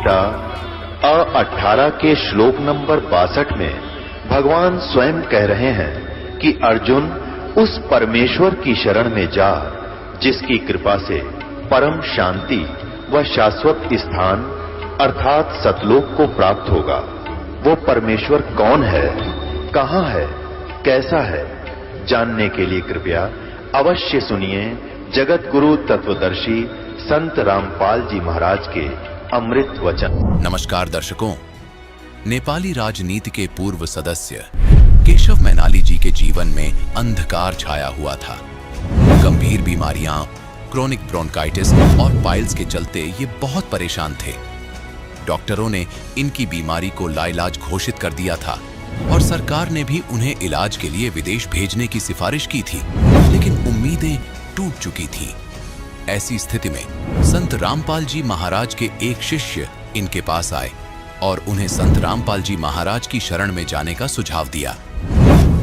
गीता अ18 के श्लोक नंबर 62 में भगवान स्वयं कह रहे हैं कि अर्जुन उस परमेश्वर की शरण में जा जिसकी कृपा से परम शांति व शाश्वत स्थान अर्थात सतलोक को प्राप्त होगा। वो परमेश्वर कौन है, कहां है, कैसा है, जानने के लिए कृपया अवश्य सुनिए जगत गुरु तत्वदर्शी संत रामपाल जी महाराज के अमृत वचन। नमस्कार दर्शकों, नेपाली राजनीति के पूर्व सदस्य केशव मैनाली जी के जीवन में अंधकार छाया हुआ था। गंभीर बीमारियां, क्रोनिक ब्रोंकाइटिस और पाइल्स के चलते ये बहुत परेशान थे। डॉक्टरों ने इनकी बीमारी को लाइलाज घोषित कर दिया था और सरकार ने भी उन्हें इलाज के लिए विदेश भेजने की सिफारिश की थी, लेकिन उम्मीदें टूट चुकी थी। ऐसी स्थिति में संत रामपाल जी महाराज के एक शिष्य इनके पास आए और उन्हें संत रामपाल जी महाराज की शरण में जाने का सुझाव दिया।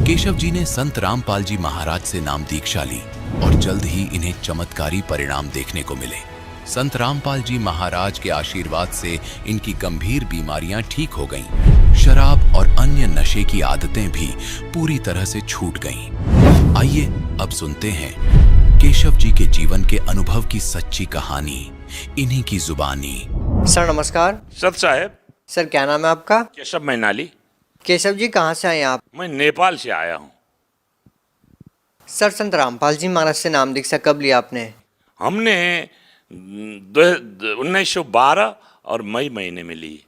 केशव जी ने संत रामपाल जी महाराज से नाम दीक्षा ली और जल्द ही इन्हें चमत्कारी परिणाम देखने को मिले। संत रामपाल जी महाराज के आशीर्वाद से इनकी गंभीर बीमारियां ठीक हो गईं। शराब और अन्य नशे की आदतें भी पूरी तरह से छूट गईं। आइए अब सुनते हैं केशव जी के जीवन के अनुभव की सच्ची कहानी, इन्हीं की जुबानी। सर नमस्कार। सत साहब। सर क्या नाम है आपका? केशव मैनाली। केशव जी कहाँ से आए आप? मैं नेपाल से आया हूँ। सर संत रामपाल जी महाराज से नाम दीक्षा कब लिया आपने? हमने 1912 और मई महीने में ली।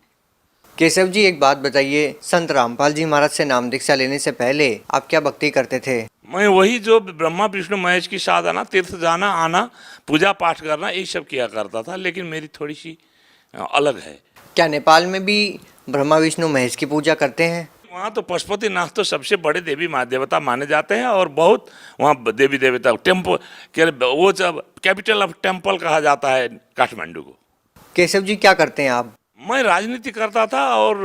केशव जी एक बात बताइए, संत रामपाल जी महाराज से नाम दीक्षा लेने से पहले आप क्या भक्ति करते थे? मैं वही जो ब्रह्मा विष्णु महेश की साधना, तीर्थ जाना आना, पूजा पाठ करना, यही सब किया करता था, लेकिन मेरी थोड़ी सी अलग है। क्या नेपाल में भी ब्रह्मा विष्णु महेश की पूजा करते हैं? वहाँ तो पशुपतिनाथ तो सबसे बड़े देवी देवता माने जाते हैं और बहुत वहाँ देवी देवता टेम्पल, वो जब कैपिटल ऑफ टेम्पल कहा जाता है काठमांडू को। केशव जी क्या करते हैं आप? मैं राजनीति करता था और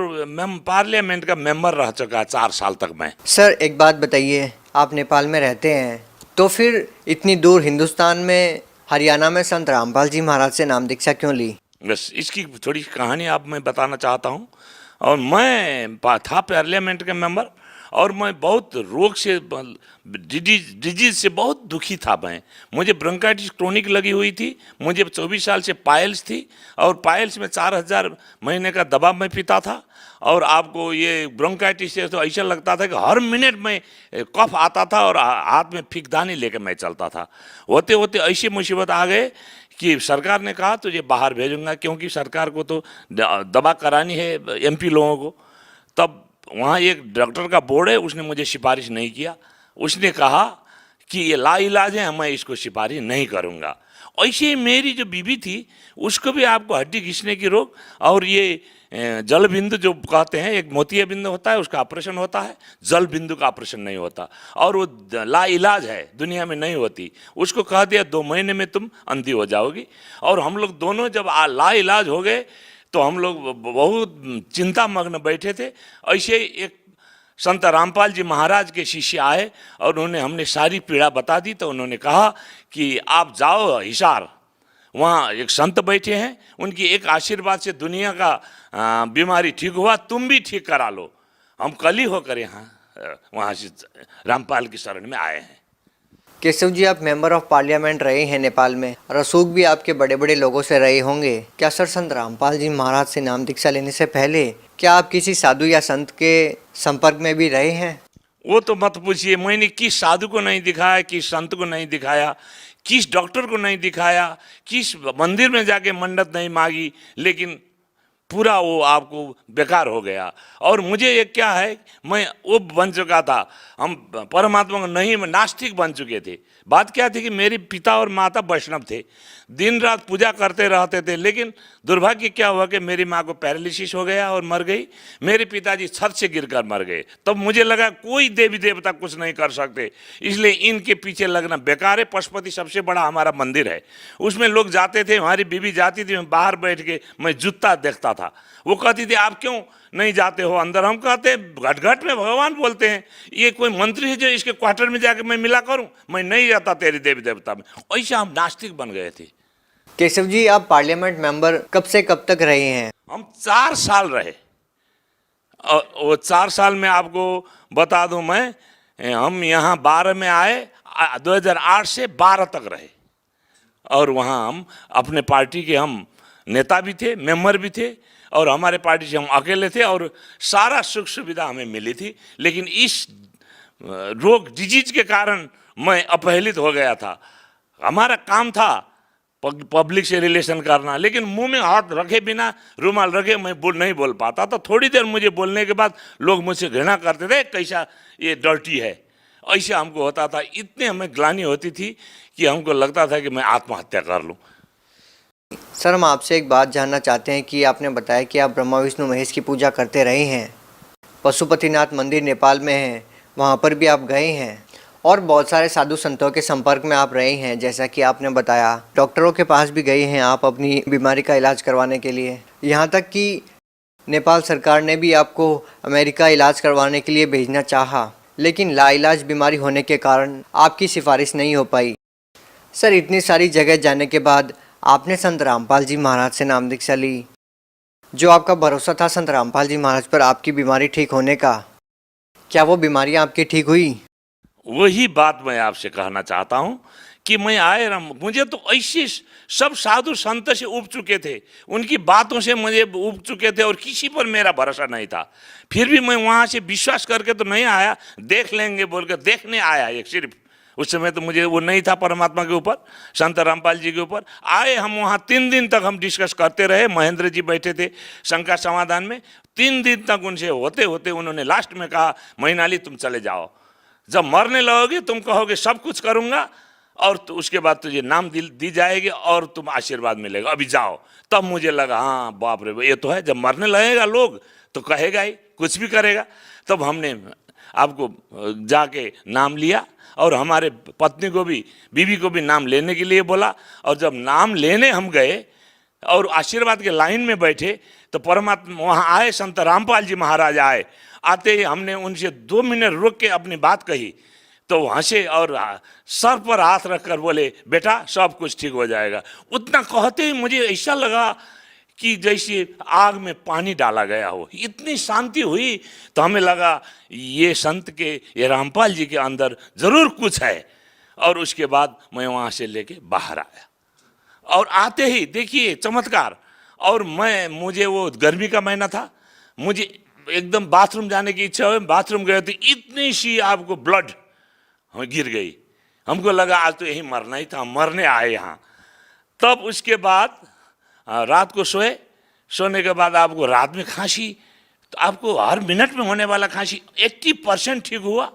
पार्लियामेंट का मेंबर रह चुका 4 साल तक मैं। सर एक बात बताइए, आप नेपाल में रहते हैं तो फिर इतनी दूर हिंदुस्तान में हरियाणा में संत रामपाल जी महाराज से नाम दीक्षा क्यों ली? बस इसकी थोड़ी कहानी आप मैं बताना चाहता हूँ। और मैं था पार्लियामेंट का मेंबर और मैं बहुत रोग से, डिजीज से बहुत दुखी था। मुझे ब्रोंकाइटिस क्रोनिक लगी हुई थी। मुझे 24 साल से पाइल्स थी और पाइल्स में 4000 महीने का दवा मैं पीता था। और आपको ये ब्रोंकाइटिस से तो ऐसा लगता था कि हर मिनट में कफ आता था और हाथ में फिकदानी लेकर मैं चलता था। होते होते ऐसी मुसीबत आ गए कि सरकार ने कहा तुझे बाहर भेजूंगा, क्योंकि सरकार को तो दवा करानी है एमपी लोगों को। तब वहाँ एक डॉक्टर का बोर्ड है, उसने मुझे सिफारिश नहीं किया। उसने कहा कि ये लाइलाज है, मैं इसको सिफारिश नहीं करूँगा। ऐसे ही मेरी जो बीवी थी उसको भी आपको हड्डी घिसने की रोग और ये जल बिंदु जो कहते हैं, एक मोतिया बिंदु होता है उसका ऑपरेशन होता है, जल बिंदु का ऑपरेशन नहीं होता और वो लाइलाज है, दुनिया में नहीं होती। उसको कह दिया 2 महीने में तुम अंधी हो जाओगी। और हम लोग दोनों जब लाइलाज हो गए तो हम लोग बहुत चिंता मग्न बैठे थे। ऐसे एक संत रामपाल जी महाराज के शिष्य आए और हमने सारी पीड़ा बता दी। तो उन्होंने कहा कि आप जाओ हिसार, वहाँ एक संत बैठे हैं, उनकी एक आशीर्वाद से दुनिया का बीमारी ठीक हुआ, तुम भी ठीक करा लो। हम कल ही होकर यहाँ वहाँ से रामपाल की शरण में आए हैं। केशव जी आप मेंबर ऑफ पार्लियामेंट रहे हैं नेपाल में, रसूख भी आपके बड़े बड़े लोगों से रहे होंगे। क्या सर संत रामपाल जी महाराज से नाम दीक्षा लेने से पहले क्या आप किसी साधु या संत के संपर्क में भी रहे हैं? वो तो मत पूछिए। मैंने किस साधु को नहीं दिखाया, किस संत को नहीं दिखाया, किस डॉक्टर को नहीं दिखाया, किस मंदिर में जाके मन्नत नहीं मांगी, लेकिन पूरा वो आपको बेकार हो गया। और मुझे ये क्या है, मैं वो बन चुका था, हम परमात्मा को नहीं, नास्तिक बन चुके थे। बात क्या थी कि मेरे पिता और माता वैष्णव थे, दिन रात पूजा करते रहते थे, लेकिन दुर्भाग्य क्या हुआ कि मेरी माँ को पैरालिसिस हो गया और मर गई। मेरे पिताजी छत से गिरकर मर गए। तब मुझे लगा कोई देवी देवता कुछ नहीं कर सकते, इसलिए इनके पीछे लगना बेकार है। पशुपति सबसे बड़ा हमारा मंदिर है, उसमें लोग जाते थे, हमारी बीवी जाती थी, मैं बाहर बैठ के मैं जूता देखता था। वो कहती थी आप क्यों नहीं जाते हो अंदर? हम कहते घट घट में भगवान बोलते हैं, ये कोई मंत्री है जो इसके क्वार्टर में जाके मैं मिला करूं? मैं नहीं जाता तेरी देवी देवता में। ऐसे हम नास्तिक बन गए थे। केशव जी, आप पार्लियामेंट मेंबर कब से कब तक रहे हैं? हम 4 साल रहे। और वो 4 साल में आपको बता दूं हम यहाँ 12 में आए, 2008 से 12 तक रहे। और वहाँ हम अपने पार्टी के हम नेता भी थे, मेंबर भी थे, और हमारे पार्टी से हम अकेले थे, और सारा सुख सुविधा हमें मिली थी। लेकिन इस रोग डिजीज के कारण मैं अपहेलित हो गया था। हमारा काम था पब्लिक से रिलेशन करना, लेकिन मुंह में हाथ रखे बिना, रुमाल रखे मैं नहीं बोल पाता। तो थोड़ी देर मुझे बोलने के बाद लोग मुझसे घृणा करते थे, कैसा ये डर्टी है, ऐसा हमको होता था। इतने हमें ग्लानि होती थी कि हमको लगता था कि मैं आत्महत्या कर लूं। सर, हम आपसे एक बात जानना चाहते हैं कि आपने बताया कि आप ब्रह्मा विष्णु महेश की पूजा करते रहे हैं, पशुपतिनाथ मंदिर नेपाल में है, वहाँ पर भी आप गए हैं, और बहुत सारे साधु संतों के संपर्क में आप रहे हैं। जैसा कि आपने बताया, डॉक्टरों के पास भी गए हैं आप अपनी बीमारी का इलाज करवाने के लिए। यहाँ तक कि नेपाल सरकार ने भी आपको अमेरिका इलाज करवाने के लिए भेजना चाहा, लेकिन लाइलाज बीमारी होने के कारण आपकी सिफारिश नहीं हो पाई। सर, इतनी सारी जगह जाने के बाद आपने संत रामपाल जी महाराज से नाम दीक्षा ली। जो आपका भरोसा था संत रामपाल जी महाराज पर आपकी बीमारी ठीक होने का, क्या वो बीमारियां आपकी ठीक हुई? वही बात मैं आपसे कहना चाहता हूं कि मैं आए मुझे तो ऐसे सब साधु संत से उब चुके थे, उनकी बातों से मुझे उब चुके थे, और किसी पर मेरा भरोसा नहीं था। फिर भी मैं वहाँ से विश्वास करके तो नहीं आया, देख लेंगे बोल कर देखने आया एक सिर्फ। उस समय तो मुझे वो नहीं था परमात्मा के ऊपर, संत रामपाल जी के ऊपर। आए हम वहाँ 3 दिन तक हम डिस्कस करते रहे। महेंद्र जी बैठे थे शंका समाधान में। 3 दिन तक उनसे होते होते उन्होंने लास्ट में कहा, मैनाली तुम चले जाओ, जब मरने लगोगे तुम कहोगे सब कुछ करूँगा, और तो उसके बाद तुझे नाम दी जाएगी और तुम आशीर्वाद मिलेगा, अभी जाओ। तब मुझे लगा हाँ बाप रे, ये तो है, जब मरने लगेगा लोग तो कहेगा ही, कुछ भी करेगा। तब हमने आपको जाके नाम लिया, और हमारे पत्नी को भी, बीवी को भी नाम लेने के लिए बोला। और जब नाम लेने हम गए और आशीर्वाद के लाइन में बैठे, तो परमात्मा वहाँ आए, संत रामपाल जी महाराज आए। आते ही हमने उनसे 2 मिनट रुक के अपनी बात कही, तो हंसे और सर पर हाथ रखकर बोले, बेटा सब कुछ ठीक हो जाएगा। उतना कहते ही मुझे ऐसा लगा कि जैसे आग में पानी डाला गया हो, इतनी शांति हुई। तो हमें लगा ये संत के, ये रामपाल जी के अंदर जरूर कुछ है। और उसके बाद मैं वहाँ से लेके बाहर आया, और आते ही देखिए चमत्कार। और मुझे वो गर्मी का महीना था, मुझे एकदम बाथरूम जाने की इच्छा हुई। बाथरूम गए तो इतनी सी आपको ब्लड हमें गिर गई। हमको लगा आज तो यही मरना ही था, मरने आए यहाँ। तब उसके बाद रात को सोने के बाद आपको रात में खांसी, तो आपको हर मिनट में होने वाला खांसी 80% ठीक हुआ।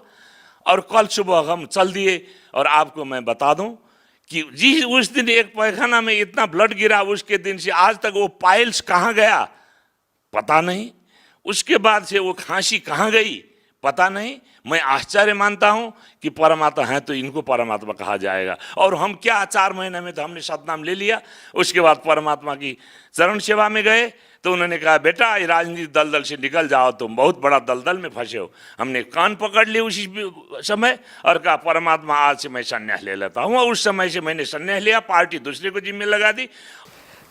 और कल सुबह हम चल दिए। और आपको मैं बता दूं कि जी उस दिन एक पैखाना में इतना ब्लड गिरा, उसके दिन से आज तक वो पाइल्स कहाँ गया पता नहीं, उसके बाद से वो खांसी कहाँ गई पता नहीं। मैं आश्चर्य मानता हूं कि परमात्मा है तो इनको परमात्मा कहा जाएगा। और हम क्या 4 महीने में तो हमने सतनाम ले लिया। उसके बाद परमात्मा की चरण सेवा में गए, तो उन्होंने कहा, बेटा ये राजनीतिक दलदल से निकल जाओ, तुम बहुत बड़ा दलदल में फंसे हो। हमने कान पकड़ लिए उसी समय और कहा, परमात्मा आज से मैं संन्यास ले लेता हूँ। और उस समय से मैंने संन्यास लिया, पार्टी दूसरे को जिम्मे लगा दी।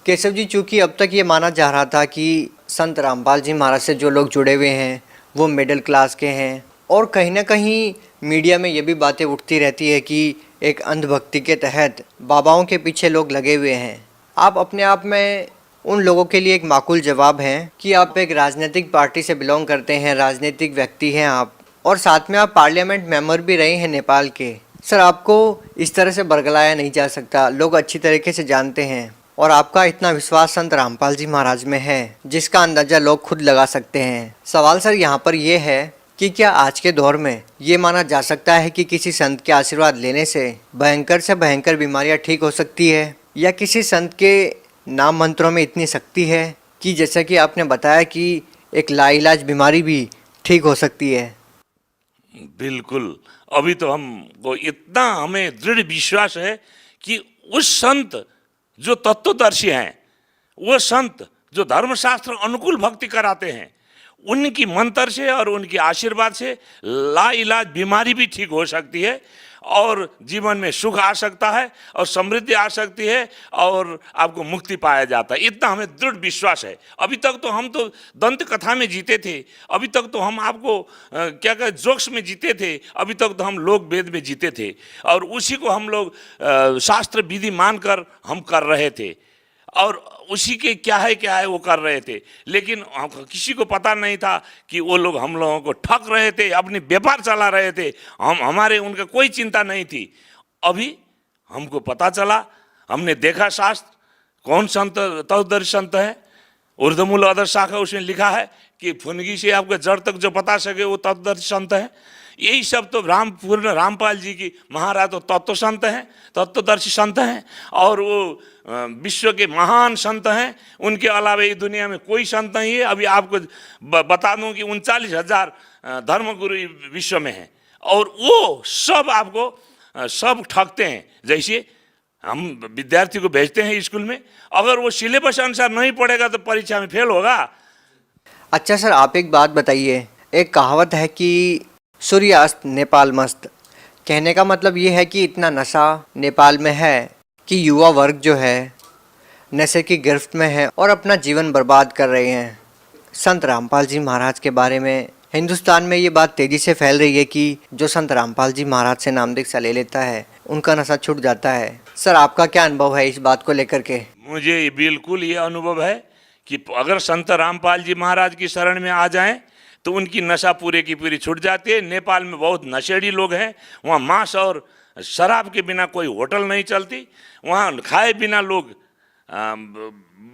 केशव जी, चूँकि अब तक ये माना जा रहा था कि संत रामपाल जी महाराज से जो लोग जुड़े हुए हैं वो मिडिल क्लास के हैं, और कहीं ना कहीं मीडिया में ये भी बातें उठती रहती है कि एक अंधभक्ति के तहत बाबाओं के पीछे लोग लगे हुए हैं। आप अपने आप में उन लोगों के लिए एक माकूल जवाब हैं कि आप एक राजनीतिक पार्टी से बिलोंग करते हैं, राजनीतिक व्यक्ति हैं आप, और साथ में आप पार्लियामेंट मेंबर भी रहे हैं नेपाल के। सर, आपको इस तरह से बरगलाया नहीं जा सकता, लोग अच्छी तरीके से जानते हैं, और आपका इतना विश्वास संत रामपाल जी महाराज में है जिसका अंदाजा लोग खुद लगा सकते हैं। सवाल सर यहाँ पर यह है कि क्या आज के दौर में ये माना जा सकता है कि किसी संत के आशीर्वाद लेने से भयंकर बीमारियां ठीक हो सकती है, या किसी संत के नाम मंत्रों में इतनी शक्ति है कि जैसा कि आपने बताया कि एक लाइलाज बीमारी भी ठीक हो सकती है? बिल्कुल। अभी तो हमको इतना हमें दृढ़ विश्वास है कि उस संत जो तत्वदर्शी हैं, वो संत जो धर्मशास्त्र अनुकूल भक्ति कराते हैं, उनकी मंत्र से और उनके आशीर्वाद से लाइलाज बीमारी भी ठीक हो सकती है। और जीवन में सुख आ सकता है और समृद्धि आ सकती है और आपको मुक्ति पाया जाता है, इतना हमें दृढ़ विश्वास है। अभी तक तो हम तो दंत कथा में जीते थे, अभी तक तो हम आपको क्या कहते जोक्स में जीते थे, अभी तक तो हम लोक वेद में जीते थे और उसी को हम लोग शास्त्र विधि मानकर हम कर रहे थे और उसी के क्या है वो कर रहे थे। लेकिन किसी को पता नहीं था कि वो लोग हम लोगों को ठग रहे थे, अपनी व्यापार चला रहे थे, हमारे उनका कोई चिंता नहीं थी। अभी हमको पता चला, हमने देखा शास्त्र कौन संत तत्वदर्शी संत है, ऊर्ध्वमूल अधर शाखा उसमें लिखा है कि फुनगी से आपके जड़ तक जो बता सके वो तत्वदर्शी संत है। यही सब तो पूर्ण रामपाल जी की महाराज तो तत्व संत हैं, तत्वदर्शी संत हैं और वो विश्व के महान संत हैं। उनके अलावा इस दुनिया में कोई संत नहीं है। अभी आपको बता दूं कि 39,000 धर्मगुरु विश्व में हैं और वो सब आपको सब ठगते हैं। जैसे हम विद्यार्थी को भेजते हैं स्कूल में, अगर वो सिलेबस अनुसार नहीं पढ़ेगा तो परीक्षा में फेल होगा। अच्छा सर, आप एक बात बताइए, एक कहावत है कि सूर्यास्त नेपाल मस्त, कहने का मतलब ये है कि इतना नशा नेपाल में है कि युवा वर्ग जो है नशे की गिरफ्त में है और अपना जीवन बर्बाद कर रहे हैं। संत रामपाल जी महाराज के बारे में हिंदुस्तान में ये बात तेज़ी से फैल रही है कि जो संत रामपाल जी महाराज से नाम दीक्षा ले लेता है उनका नशा छूट जाता है। सर, आपका क्या अनुभव है इस बात को लेकर के? मुझे बिल्कुल ये अनुभव है कि अगर संत रामपाल जी महाराज की शरण में आ जाएं तो उनकी नशा पूरे की पूरी छूट जाती है। नेपाल में बहुत नशेड़ी लोग हैं, वहाँ मांस और शराब के बिना कोई होटल नहीं चलती, वहाँ खाए बिना लोग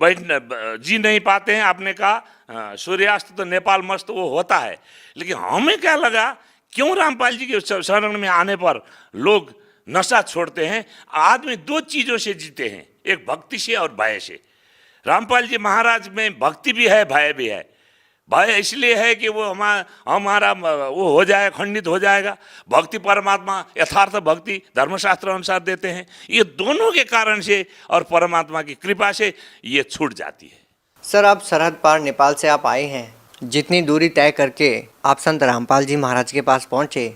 बैठ जी नहीं पाते हैं। आपने कहा सूर्यास्त तो नेपाल मस्त वो होता है, लेकिन हमें क्या लगा क्यों रामपाल जी के शरण में आने पर लोग नशा छोड़ते हैं? आदमी दो चीज़ों से जीते हैं, एक भक्ति से और भय से। रामपाल जी महाराज में भक्ति भी है, भय भी है। भय इसलिए है कि वो हमारा वो हो जाए, खंडित हो जाएगा। भक्ति परमात्मा यथार्थ भक्ति धर्मशास्त्र अनुसार देते हैं। ये दोनों के कारण से और परमात्मा की कृपा से ये छूट जाती है। सर, आप सरहद पार नेपाल से आप आए हैं, जितनी दूरी तय करके आप संत रामपाल जी महाराज के पास पहुँचे,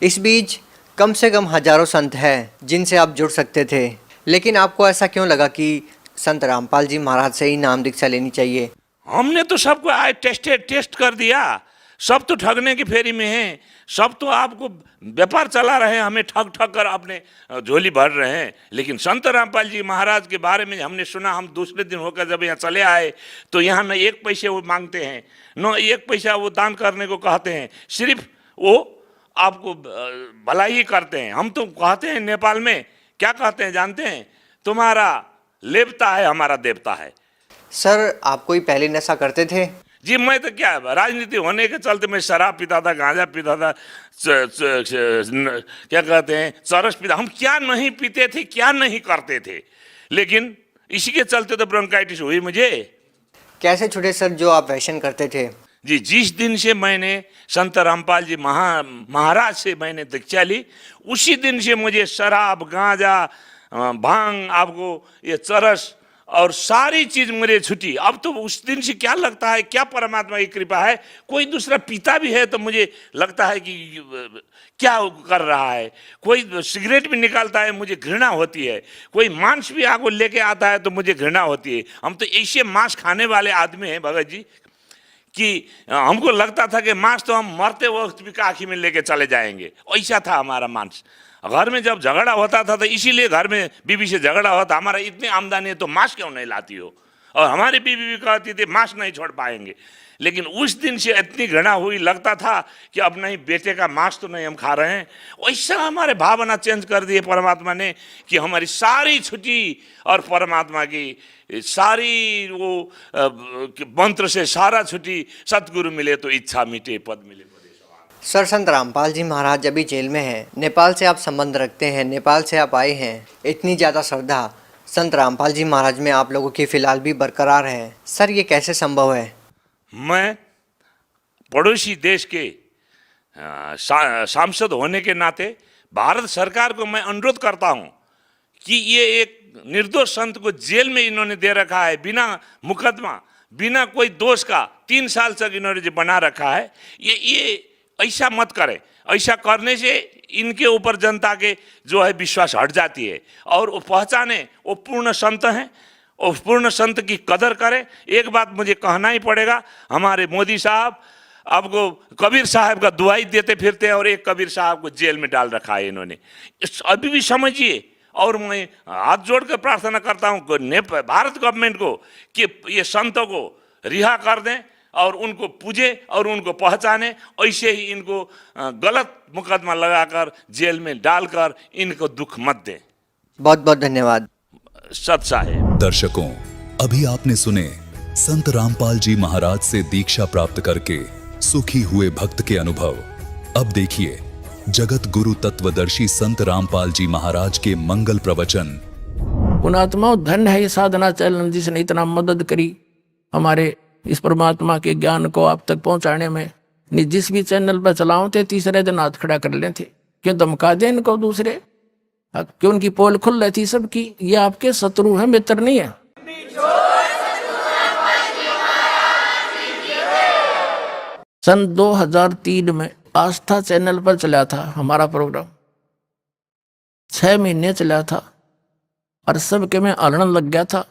इस बीच कम से कम हजारों संत हैं जिनसे आप जुड़ सकते थे, लेकिन आपको ऐसा क्यों लगा कि संत रामपाल जी महाराज से ही नाम दीक्षा लेनी चाहिए? हमने तो सबको आज टेस्ट कर दिया, सब तो ठगने की फेरी में हैं, सब तो आपको व्यापार चला रहे हैं, हमें ठग कर अपने झोली भर रहे हैं। लेकिन संत रामपाल जी महाराज के बारे में हमने सुना, हम दूसरे दिन होकर जब यहाँ चले आए तो यहाँ न 1 पैसे वो मांगते हैं, न 1 पैसा वो दान करने को कहते हैं, सिर्फ वो आपको भलाई ही करते हैं। हम तो कहते हैं नेपाल में क्या कहते हैं जानते हैं? तुम्हारा लेवता है, हमारा देवता है। सर, आप कोई पहले नशा करते थे? जी, मैं तो क्या राजनीति होने के चलते मैं शराब पीता था, गांजा पीता था, क्या कहते हैं चरस पीता। हम क्या नहीं पीते थे, क्या नहीं करते थे, लेकिन इसी के चलते तो ब्रोंकाइटिस हुई मुझे। कैसे छूटे सर जो आप वैशन करते थे? जी, जिस दिन से मैंने संत रामपाल जी महाराज से मैंने दीक्षा ली, उसी दिन से मुझे शराब, गांजा, भांग, आपको ये चरस और सारी चीज मुझे छूटी। अब तो उस दिन से क्या लगता है, क्या परमात्मा की कृपा है, कोई दूसरा पीता भी है तो मुझे लगता है कि क्या कर रहा है। कोई सिगरेट भी निकालता है, मुझे घृणा होती है। कोई मांस भी आगो लेके आता है तो मुझे घृणा होती है। हम तो ऐसे मांस खाने वाले आदमी हैं भगत जी कि हमको लगता था कि मांस तो हम मरते वक्त भी काखी में लेके चले जाएंगे, ऐसा था हमारा मांस। घर में जब झगड़ा होता था तो इसीलिए घर में बीवी से झगड़ा होता, हमारा इतनी आमदनी है तो मांस क्यों नहीं लाती हो, और हमारी बीवी भी कहती थी मांस नहीं छोड़ पाएंगे। लेकिन उस दिन से इतनी घृणा हुई, लगता था कि अब नहीं बेटे का मांस तो नहीं हम खा रहे हैं। वैसा हमारे भावना चेंज कर दिए परमात्मा ने कि हमारी सारी छुट्टी और परमात्मा की सारी वो मंत्र से सारा छुट्टी, सतगुरु मिले तो इच्छा मिटे, पद मिले। सर, संत रामपाल जी महाराज अभी जेल में हैं, नेपाल से आप संबंध रखते हैं, नेपाल से आप आए हैं, इतनी ज़्यादा श्रद्धा संत रामपाल जी महाराज में आप लोगों की फ़िलहाल भी बरकरार है। सर, ये कैसे संभव है? मैं पड़ोसी देश के सांसद होने के नाते भारत सरकार को मैं अनुरोध करता हूँ कि ये एक निर्दोष संत को जेल में इन्होंने दे रखा है, बिना मुकदमा, बिना कोई दोष का 3 साल तक इन्होंने जो बना रखा है, ये ऐसा मत करें। ऐसा करने से इनके ऊपर जनता के जो है विश्वास हट जाती है और वो पहचाने वो पूर्ण संत हैं, वो पूर्ण संत की कदर करें। एक बात मुझे कहना ही पड़ेगा, हमारे मोदी साहब आपको कबीर साहब का दुआई देते फिरते हैं और एक कबीर साहब को जेल में डाल रखा है इन्होंने, अभी भी समझिए। और मैं हाथ जोड़कर प्रार्थना करता हूँ भारत गवर्नमेंट को कि ये संतों को रिहा कर दें और उनको पूजे और उनको पहचाने। ऐसे ही इनको गलत मुकदमा लगाकर जेल में डालकर इनको दुख मत दें। बहुत बहुत धन्यवाद। सत साहेब। दर्शकों, अभी आपने सुने संत रामपाल जी महाराज से दीक्षा प्राप्त करके सुखी हुए भक्त के अनुभव। अब देखिए जगत गुरु तत्वदर्शी संत रामपाल जी महाराज के मंगल प्रवचन। पुणात्माओं, धन्य है ये साधना चैनल जिसने इतना मदद करी हमारे इस परमात्मा के ज्ञान को आप तक पहुंचाने में। जिस भी चैनल पर चलाओ थे तीसरे दिन हाथ खड़ा कर लेते, क्यों धमका दे इनको दूसरे, क्यों उनकी पोल खुल रही थी सबकी। ये आपके शत्रु है, मित्र नहीं है। सन 2003 में आस्था चैनल पर चला था हमारा प्रोग्राम, 6 महीने चला था और सबके में आलण लग गया था।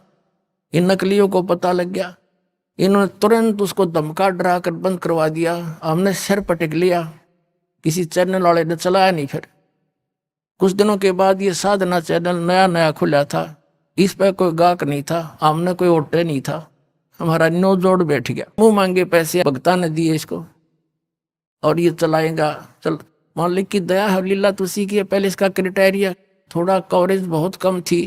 इन नकलियों को पता लग गया, इन्होंने तुरंत उसको धमका डरा कर बंद करवा दिया। हमने सिर पटक लिया, किसी चैनल वाले ने चलाया नहीं। फिर कुछ दिनों के बाद ये साधना चैनल नया नया खुला था, इस पर कोई गाहक नहीं था, हमने कोई ओटे नहीं था, हमारा नो जोड़ बैठ गया। मुंह मांगे पैसे भगता ने दिए इसको और ये चलाएगा। चल, मालिक की दया है, लीला तुसी की है। पहले इसका क्राइटेरिया थोड़ा कवरेज बहुत कम थी,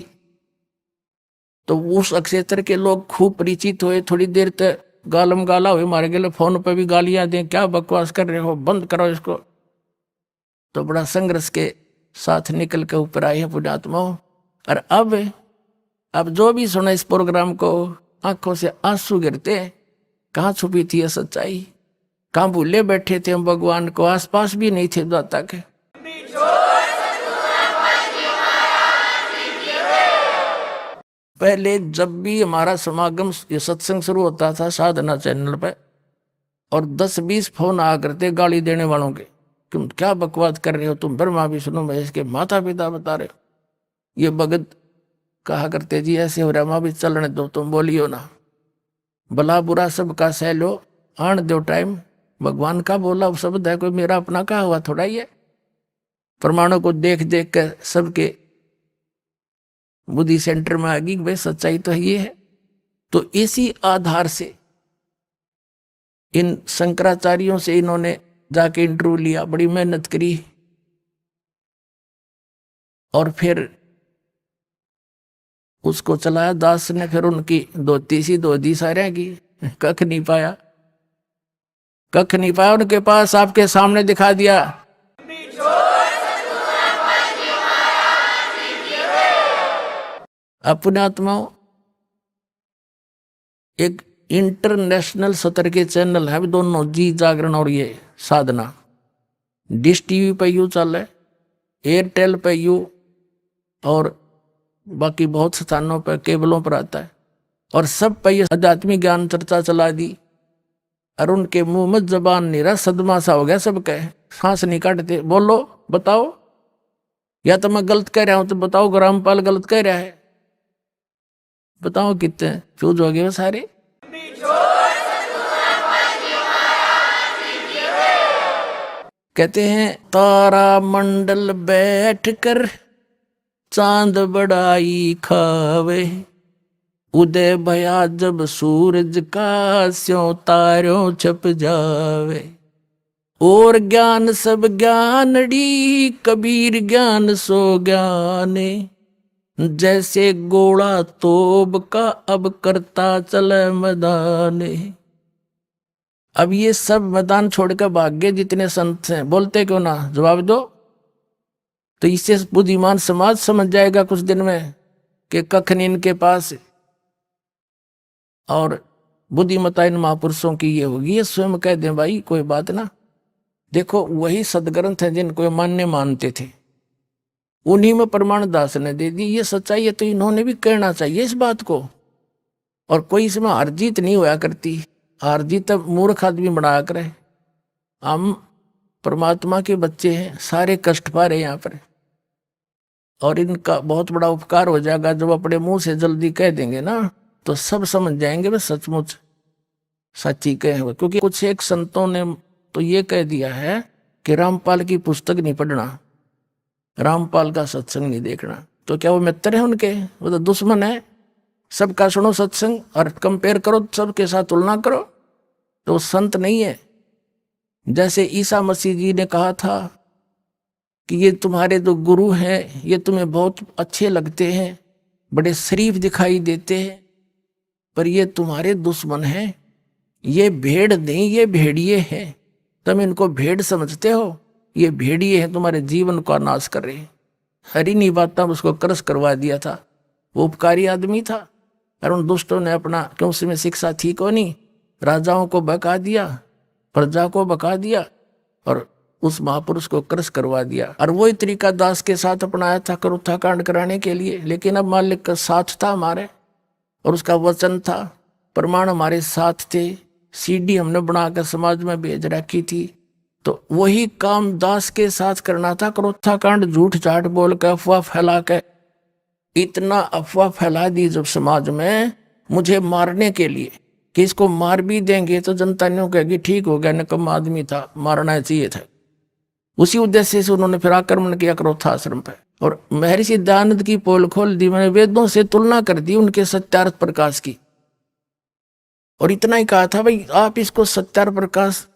तो उस क्षेत्र के लोग खूब परिचित हुए। थोड़ी देर तक गालम गाला हुए, मारे गए फोन पे भी गालियां दें, क्या बकवास कर रहे हो, बंद करो इसको। तो बड़ा संघर्ष के साथ निकल के ऊपर आए हैं पुण्यात्माओं। और अब जो भी सुना इस प्रोग्राम को, आंखों से आंसू गिरते हैं। कहाँ छुपी थी ये सच्चाई, कहाँ भूले बैठे थे हम भगवान को, आसपास भी नहीं थे दाता के। पहले जब भी हमारा समागम ये सत्संग शुरू होता था साधना चैनल पे, और 10-20 फोन आ करते गाली देने वालों के, तुम क्या बकवास कर रहे हो, तुम ब्रह्मा विष्णु महेश के माता पिता बता रहे हो। ये भगत कहा करते जी ऐसे हो रहा भी चलने दो, तुम बोलियो ना, भला बुरा सबका सह लो, आन दो टाइम। भगवान का बोला शब्द है, कोई मेरा अपना कहा हुआ थोड़ा ही है। प्रमाणों को देख देख कर सबके बुद्धि सेंटर में आ गई, भाई सच्चाई तो ये है। तो इसी आधार से इन शंकराचार्यों से इन्होंने जाके इंटरव्यू लिया, बड़ी मेहनत करी, और फिर उसको चलाया दास ने। फिर उनकी धोती सारे की कख नहीं पाया उनके पास, आपके सामने दिखा दिया। पुण्यात्माओं, एक इंटरनेशनल स्तर के चैनल है दोनों, जी जागरण और ये साधना। डिश टीवी पे यू चल है, एयरटेल पे यू, और बाकी बहुत स्थानों पर केबलों पर आता है। और सब पे ये आध्यात्मिक ज्ञान चर्चा चला दी। और उनके मुंह में जबान नहीं रहा, सदमा सा हो गया सबका, सांस नहीं काटते। बोलो, बताओ, या तो मैं गलत कह रहा हूं तो बताओ, रामपाल गलत कह रहा है, बताओ कितने चूज हो गए सारे। कहते हैं तारा मंडल बैठ कर चांद बड़ाई खावे, उदय भया जब सूरज का स्यों तारों छप जावे। और ज्ञान सब ज्ञानड़ी कबीर ज्ञान सो ज्ञाने, जैसे गोला तोब का अब करता चले मैदाने। अब ये सब मैदान छोड़कर भाग गए जितने संत हैं, बोलते क्यों ना, जवाब दो। तो इससे बुद्धिमान समाज समझ जाएगा कुछ दिन में कि कख नहीं इनके पास, और बुद्धिमता इन महापुरुषों की ये होगी। ये स्वयं कह दें भाई कोई बात ना। देखो वही सदग्रंथ है जिनको मानने मानते थे, उन्हीं में प्रमाण दास ने दे दी। ये सच्चाई है तो इन्होंने भी कहना चाहिए इस बात को। और कोई इसमें हार जीत नहीं होया करती, हार जीत मूर्ख आदमी बनाया करे। हम परमात्मा के बच्चे हैं, सारे कष्ट पा रहे यहाँ पर, और इनका बहुत बड़ा उपकार हो जाएगा जब अपने मुंह से जल्दी कह देंगे ना, तो सब समझ जाएंगे वे सचमुच सच्ची कहे हुए। क्योंकि कुछ एक संतों ने तो ये कह दिया है कि रामपाल की पुस्तक नहीं पढ़ना, रामपाल का सत्संग नहीं देखना। तो क्या वो मित्र है उनके? वो तो दुश्मन है। सबका सुनो सत्संग और कंपेयर करो, सबके साथ तुलना करो, तो वो संत नहीं है। जैसे ईसा मसीह जी ने कहा था कि ये तुम्हारे जो गुरु हैं ये तुम्हें बहुत अच्छे लगते हैं, बड़े शरीफ दिखाई देते हैं, पर ये तुम्हारे दुश्मन हैं। ये भेड़ नहीं, ये भेड़िए हैं। तुम इनको भेड़ समझते हो, ये भेड़िए हैं, तुम्हारे जीवन का नाश कर रहे हैं। हरी नहीं बात था, उसको क्रश करवा दिया था। वो उपकारी आदमी था, और उन दुष्टों ने अपना, क्यों उसमें शिक्षा थी को नहीं, राजाओं को बका दिया, प्रजा को बका दिया, और उस महापुरुष को क्रश करवा दिया। और वही तरीका दास के साथ अपनाया था करूथा कांड कराने के लिए। लेकिन अब मालिक का साथ था हमारे, और उसका वचन था, प्रमाण हमारे साथ थे, सीडी हमने बनाकर समाज में भेज रखी थी। तो वही काम दास के साथ करना था। करूथा कांड झूठ झाट बोल कर, अफवाह फैला के, इतना अफवाह फैला दी जब समाज में मुझे मारने के लिए कि इसको मार भी देंगे तो जनता नहीं कहेगी ठीक हो गया, निकम्मा आदमी था, मारना चाहिए था। उसी उद्देश्य से उन्होंने फिर आक्रमण किया करोथा आश्रम पे, और महर्षि दयानंद की पोल खोल दी। मैंने वेदों से तुलना कर दी उनके सत्यार्थ प्रकाश की, और इतना ही कहा था भाई आप इसको सत्यार्थ प्रकाश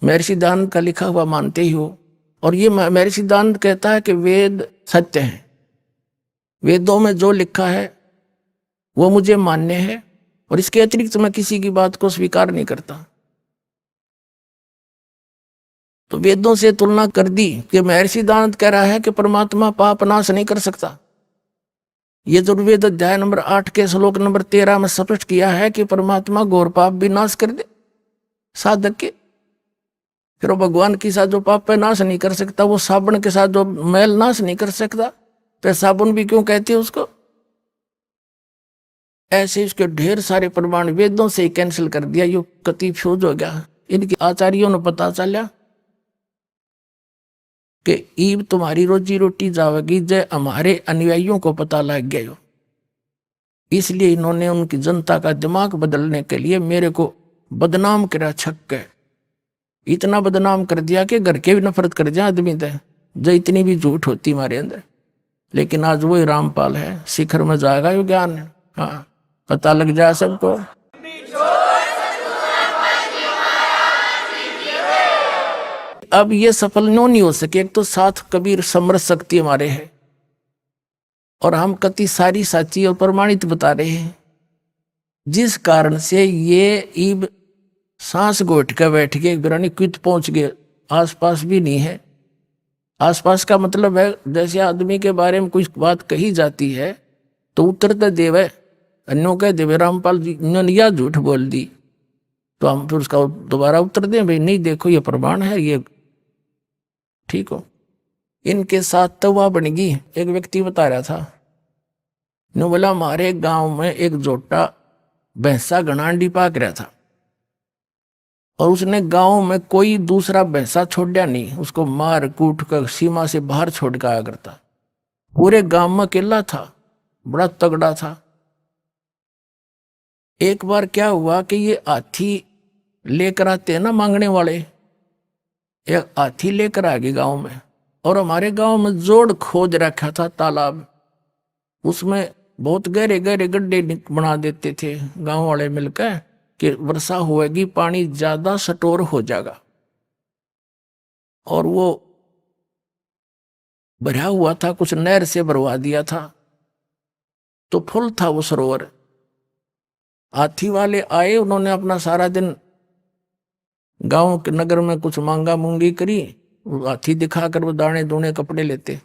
महर्षि दयानंद का लिखा हुआ मानते ही हो। और ये महर्षि दयानंद कहता है कि वेद सत्य हैं, वेदों में जो लिखा है वो मुझे मान्य है, और इसके अतिरिक्त मैं किसी की बात को स्वीकार नहीं करता। तो वेदों से तुलना कर दी कि महर्षि दयानंद कह रहा है कि परमात्मा पाप नाश नहीं कर सकता। ये यजुर्वेद अध्याय नंबर 8 के श्लोक नंबर 13 में स्पष्ट किया है कि परमात्मा घोर पाप भी नाश कर दे साधक के। फिर वो भगवान के साथ जो पाप पे नाश नहीं कर सकता, वो साबुन के साथ जो मैल नाश नहीं कर सकता, फिर साबुन भी क्यों कहते हैं उसको? ऐसे इसके ढेर सारे प्रमाण वेदों से ही कैंसिल कर दिया। यो कति फ्यूज हो गया। इनके आचार्यों ने पता चला कि ईब तुम्हारी रोजी रोटी जावेगी, जय हमारे अनुयायियों को पता लग गया हो। इसलिए इन्होंने उनकी जनता का दिमाग बदलने के लिए मेरे को बदनाम करा, छक के इतना बदनाम कर दिया कि घर के भी नफरत कर दिया आदमी थे, जो इतनी भी झूठ होती हमारे अंदर। लेकिन आज वही रामपाल है, शिखर में जाएगा यो ज्ञान। हाँ, पता लग जाए सबको। अब ये सफल नहीं हो सके। एक तो साथ कबीर समरस शक्ति हमारे है, और हम कति सारी साची और प्रमाणित बता रहे हैं, जिस कारण से ये ईब सांस घोट कर बैठ गए, बिरानी क्वित पहुंच गए, आसपास भी नहीं है। आसपास का मतलब है जैसे आदमी के बारे में कुछ बात कही जाती है तो उत्तर देवे, अन्यों कह देवे रामपाल जी ने यह झूठ बोल दी, तो हम फिर उसका दोबारा उत्तर दें, भाई नहीं देखो ये प्रमाण है, ये ठीक हो। इनके साथ तवा बन गई। एक व्यक्ति बता रहा था, ने बोला हमारे गांव में एक जोटा भैंसा घनांडी पाक रहा था, और उसने गांव में कोई दूसरा भैंसा छोड़ा नहीं, उसको मार कूट कर सीमा से बाहर छोड़ के आया करता। पूरे गांव में अकेला था, बड़ा तगड़ा था। एक बार क्या हुआ कि ये हाथी लेकर आते हैं ना मांगने वाले, एक हाथी लेकर आ गए गांव में, और हमारे गांव में जोड़ खोद रखा था तालाब, उसमें बहुत गहरे गहरे गड्ढे बना देते थे गांव वाले मिलकर कि वर्षा होएगी पानी ज्यादा स्टोर हो जाएगा। और वो भरा हुआ था, कुछ नहर से भरवा दिया था, तो फुल था वो सरोवर। हाथी वाले आए, उन्होंने अपना सारा दिन गांव के नगर में कुछ मांगा मूंगी करी, हाथी दिखाकर वो दाने दूने कपड़े लेते,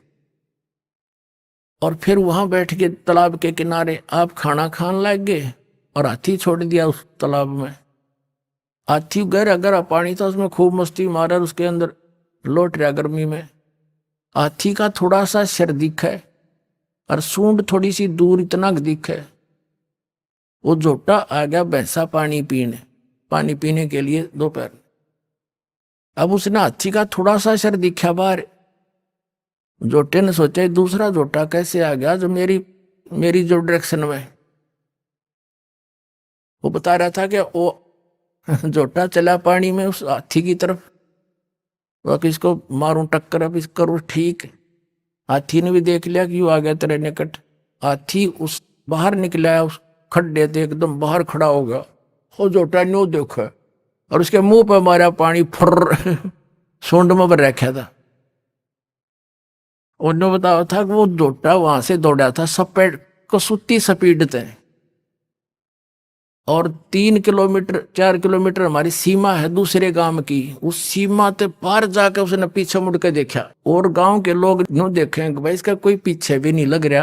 और फिर वहां बैठ के तालाब के किनारे आप खाना खान लग गए, और हाथी छोड़ दिया उस तालाब में। हाथी गहरा गहरा पानी था, उसमें खूब मस्ती मारा, उसके अंदर लौट रहा गर्मी में। हाथी का थोड़ा सा सिर दिखा है और सूंड थोड़ी सी दूर इतना दिखा है। वो जोटा आ गया भैंसा पानी पीने के लिए दोपहर। अब उसने हाथी का थोड़ा सा सर दिखा बाहर, जोटे ने सोचा दूसरा जोटा कैसे आ गया जो मेरी जो डायरेक्शन में। वो बता रहा था कि वो जोटा चला पानी में उस हाथी की तरफ, वो इसको मारूं टक्कर, अब इसको करूं ठीक। हाथी ने भी देख लिया कि वो आ गया तेरे निकट। हाथी उस बाहर निकला, उस खड्डे से एकदम बाहर खड़ा हो गया। वो जोटा न्यू देखा और उसके मुंह पर मारा पानी, फुर्र सूंड में भर रखा था। उन्होंने बताया था कि वो जोटा वहां से दौड़ा था सपेट को सुती स्पीड से, और 3 किलोमीटर 4 किलोमीटर हमारी सीमा है दूसरे गांव की, उस सीमा से पार जाकर उसने पीछे मुड़ के देखा, और गांव के लोग यूं देखें कि भाई इसका कोई पीछे भी नहीं लग रहा,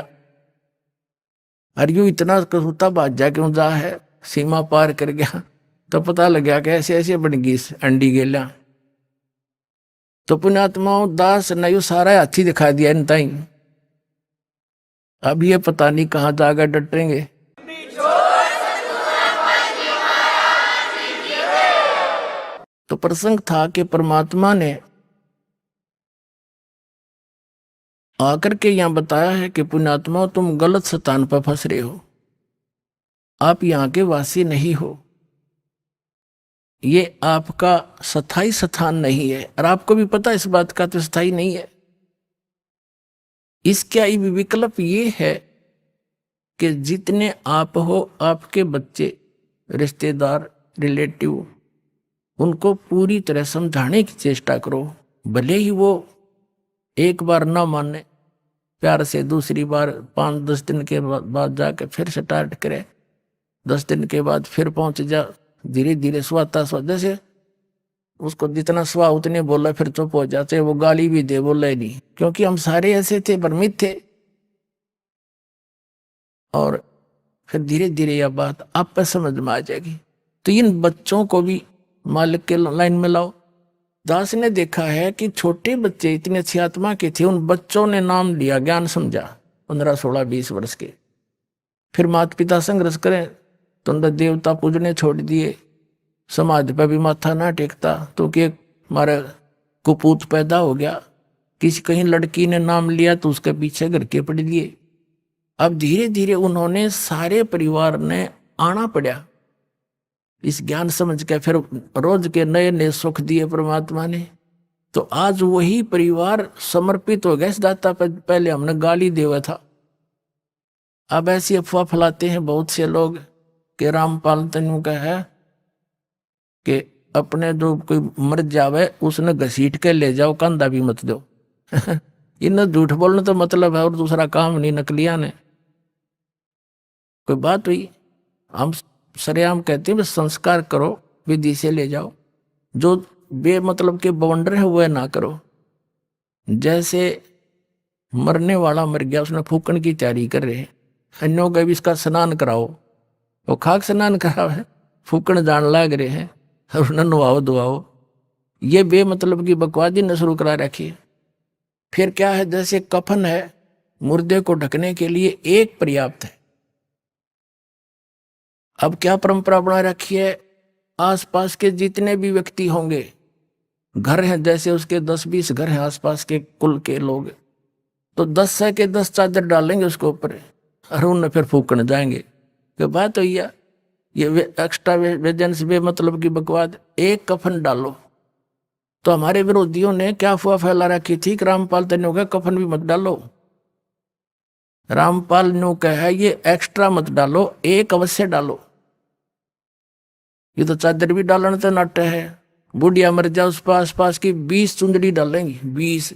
और यूं इतना कसूता बाजा क्यों जा है, सीमा पार कर गया। तो पता लग गया कि ऐसे ऐसे बन गई अंडी गेला। तो पुण्यात्माओं दास ने यू सारा हाथी दिखा दिया इन ताई। अब ये पता नहीं कहाँ जाकर डटेंगे। तो प्रसंग था कि परमात्मा ने आकर के यहां बताया है कि पुण्यात्मा तुम गलत स्थान पर फंस रहे हो, आप यहां के वासी नहीं हो, ये आपका स्थायी स्थान नहीं है, और आपको भी पता इस बात का तो स्थायी नहीं है। इसका ही विकल्प ये है कि जितने आप हो, आपके बच्चे, रिश्तेदार, रिलेटिव, उनको पूरी तरह समझाने की चेष्टा करो। भले ही वो एक बार ना माने, प्यार से दूसरी बार 5-10 दिन के बाद जाके फिर स्टार्ट करे, 10 दिन के बाद फिर पहुंच जा, धीरे धीरे स्वाता स्वा, जैसे उसको जितना स्वा उतने बोला फिर चुप हो जाते, वो गाली भी दे बोला ही नहीं, क्योंकि हम सारे ऐसे थे, भ्रमित थे। और फिर धीरे धीरे यह बात आप पर समझ में आ जाएगी। तो इन बच्चों को भी मालिक के लाइन में लाओ। दास ने देखा है कि छोटे बच्चे इतने अच्छी आत्मा के थे, उन बच्चों ने नाम लिया, ज्ञान समझा, 15, 16, 20 वर्ष के। फिर माता पिता संघर्ष करें तो उनका देवता पूजने छोड़ दिए, समाज पर भी माथा ना टेकता, तो कि हमारा कुपूत पैदा हो गया। किसी कहीं लड़की ने नाम लिया तो उसके पीछे घर के पड़ दिए। अब धीरे धीरे उन्होंने सारे परिवार ने आना पड़ा इस ज्ञान समझ के, फिर रोज के नए नए सुख दिए परमात्मा ने। तो आज वही परिवार समर्पित हो गया इस दाता पर। पहले हमने गाली देवा था, अब ऐसी अफवाह फैलाते हैं बहुत से लोग कि रामपाल तनु का है कि अपने जो कोई मर जावे उसने घसीट के ले जाओ, कंधा भी मत दो। इन्हें झूठ बोलने तो मतलब है और दूसरा काम नहीं, नकलिया ने। कोई बात हुई, हम सरेआम कहते हैं संस्कार करो, विधि से ले जाओ, जो बेमतलब के बवंडर है वह ना करो। जैसे मरने वाला मर गया, उसने फूकन की तैयारी कर रहे हैं, अन्यों का भी इसका स्नान कराओ, वो खाक स्नान कराओ है, फूकन जान लाग रहे हैं और उन्हें नवाओ दुआओ। ये बेमतलब की बकवादी ने शुरू करा रखी है। फिर क्या है, जैसे कफन है, मुर्दे को ढकने के लिए एक पर्याप्त है। अब क्या परंपरा बना रखी है, आसपास के जितने भी व्यक्ति होंगे, घर हैं जैसे उसके 10-20 घर हैं आसपास के कुल के लोग, तो 10 के 10 चादर डालेंगे उसके ऊपर और उन्हें फिर फूकने जाएंगे। कि बात हुई ये एक्स्ट्रा वेजेंस बे मतलब की बकवाद। एक कफन डालो। तो हमारे विरोधियों ने क्या अफवाह फैला रखी थी कि रामपाल तनु का कफन भी मत डालो। रामपाल नु कहा ये एक्स्ट्रा मत डालो, एक अवश्य डालो। ये तो चादर भी डालने तो नाट्य है। बुढ़िया मर जाए उस पास पास की 20 चुंदड़ी डालेंगी, 20,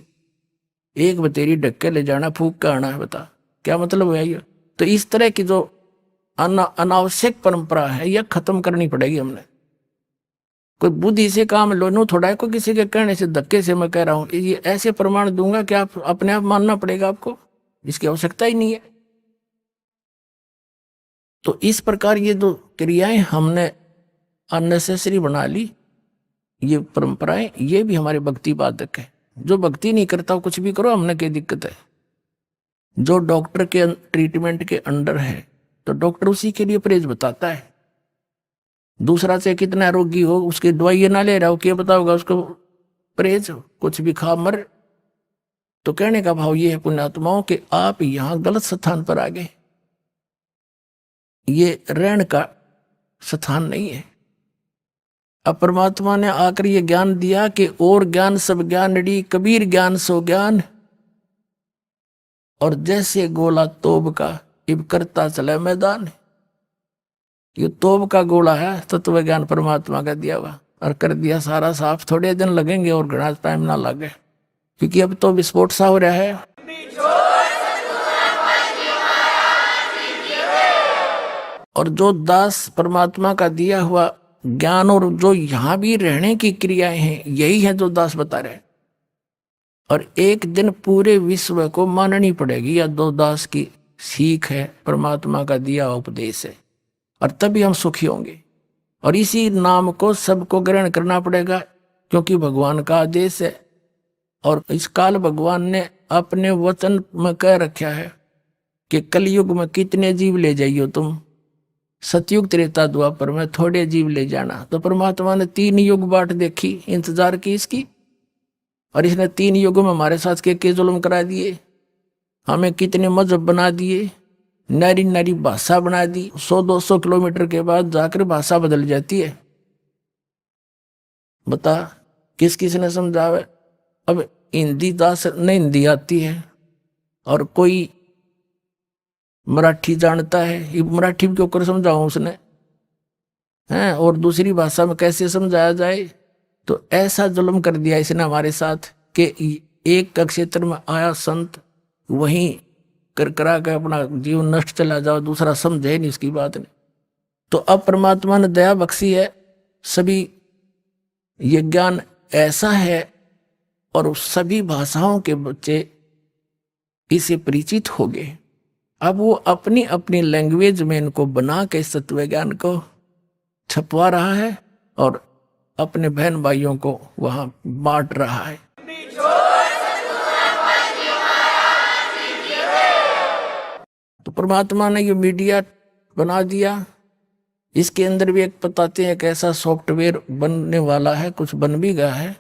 एक बतेरी ढक के ले जाना, फूक के आना है। बता क्या मतलब है ये। तो इस तरह की जो अनावश्यक परंपरा है यह खत्म करनी पड़ेगी हमने। कोई बुद्धि से काम लो, नो थोड़ा है कोई किसी के कहने से धक्के से मैं कह रहा हूं, ये ऐसे प्रमाण दूंगा कि आप अपने आप मानना पड़ेगा आपको, इसकी आवश्यकता ही नहीं है। तो इस प्रकार ये जो क्रियाएं हमने अननेसेसरी बना ली, ये परंपराएं, ये भी हमारे भक्ति बाधक है। जो भक्ति नहीं करता वो कुछ भी करो, हमने क्या दिक्कत है। जो डॉक्टर के ट्रीटमेंट के अंडर है तो डॉक्टर उसी के लिए परहेज बताता है। दूसरा से कितना रोगी हो उसकी दवाई ना ले रहा हो, क्या बताओगा उसको परहेज, कुछ भी खा मर। तो कहने का भाव ये है पुण्यात्माओं कि आप यहां गलत स्थान पर आ गए, ये रहने का स्थान नहीं है। अब परमात्मा ने आकर ये ज्ञान दिया कि और ज्ञान सब ज्ञानड़ी, कबीर ज्ञान सो ज्ञान, और जैसे गोला तोब का इब करता चले मैदान। ये तोब का गोला है तत्व ज्ञान परमात्मा का दिया हुआ, और कर दिया सारा साफ। थोड़े दिन लगेंगे और घना टाइम ना लगे, क्योंकि अब तो विस्फोट सा हो रहा है। और जो दास परमात्मा का दिया हुआ ज्ञान और जो यहां भी रहने की क्रियाएं हैं, यही है जो दास बता रहे हैं। और एक दिन पूरे विश्व को माननी पड़ेगी या दो दास की सीख है, परमात्मा का दिया उपदेश है, और तभी हम सुखी होंगे। और इसी नाम को सबको ग्रहण करना पड़ेगा, क्योंकि भगवान का आदेश है। और इस काल भगवान ने अपने वचन में कह रखा है कि कलयुग में कितने जीव ले जाइयो तुम, सतयुग त्रेता द्वापर में थोड़े जीव ले जाना। तो परमात्मा ने 3 युग बाट देखी, इंतजार की इसकी, और इसने 3 युगों में हमारे साथ के जुल्म करा दिए, हमें कितने मजहब बना दिए, नारी नारी भाषा बना दी। 100-200 किलोमीटर के बाद जाकर भाषा बदल जाती है। बता किस किस ने समझावे। अब हिंदी दास ने हिंदी आती है, और कोई मराठी जानता है, ये मराठी में क्यों कर समझाऊं उसने हैं, और दूसरी भाषा में कैसे समझाया जाए। तो ऐसा जुल्म कर दिया इसने हमारे साथ कि एक का क्षेत्र में आया संत, वहीं कर करा के अपना जीवन नष्ट चला जाओ, दूसरा समझे नहीं इसकी बात ने। तो अब परमात्मा ने दया बख्शी है, सभी ये ज्ञान ऐसा है, और सभी भाषाओं के बच्चे इसे परिचित हो गए। अब वो अपनी अपनी लैंग्वेज में इनको बना के तत्व ज्ञान को छपवा रहा है, और अपने बहन भाइयों को वहां बांट रहा है। तो परमात्मा ने ये मीडिया बना दिया। इसके अंदर भी एक बताते हैं, एक ऐसा सॉफ्टवेयर बनने वाला है, कुछ बन भी गया है,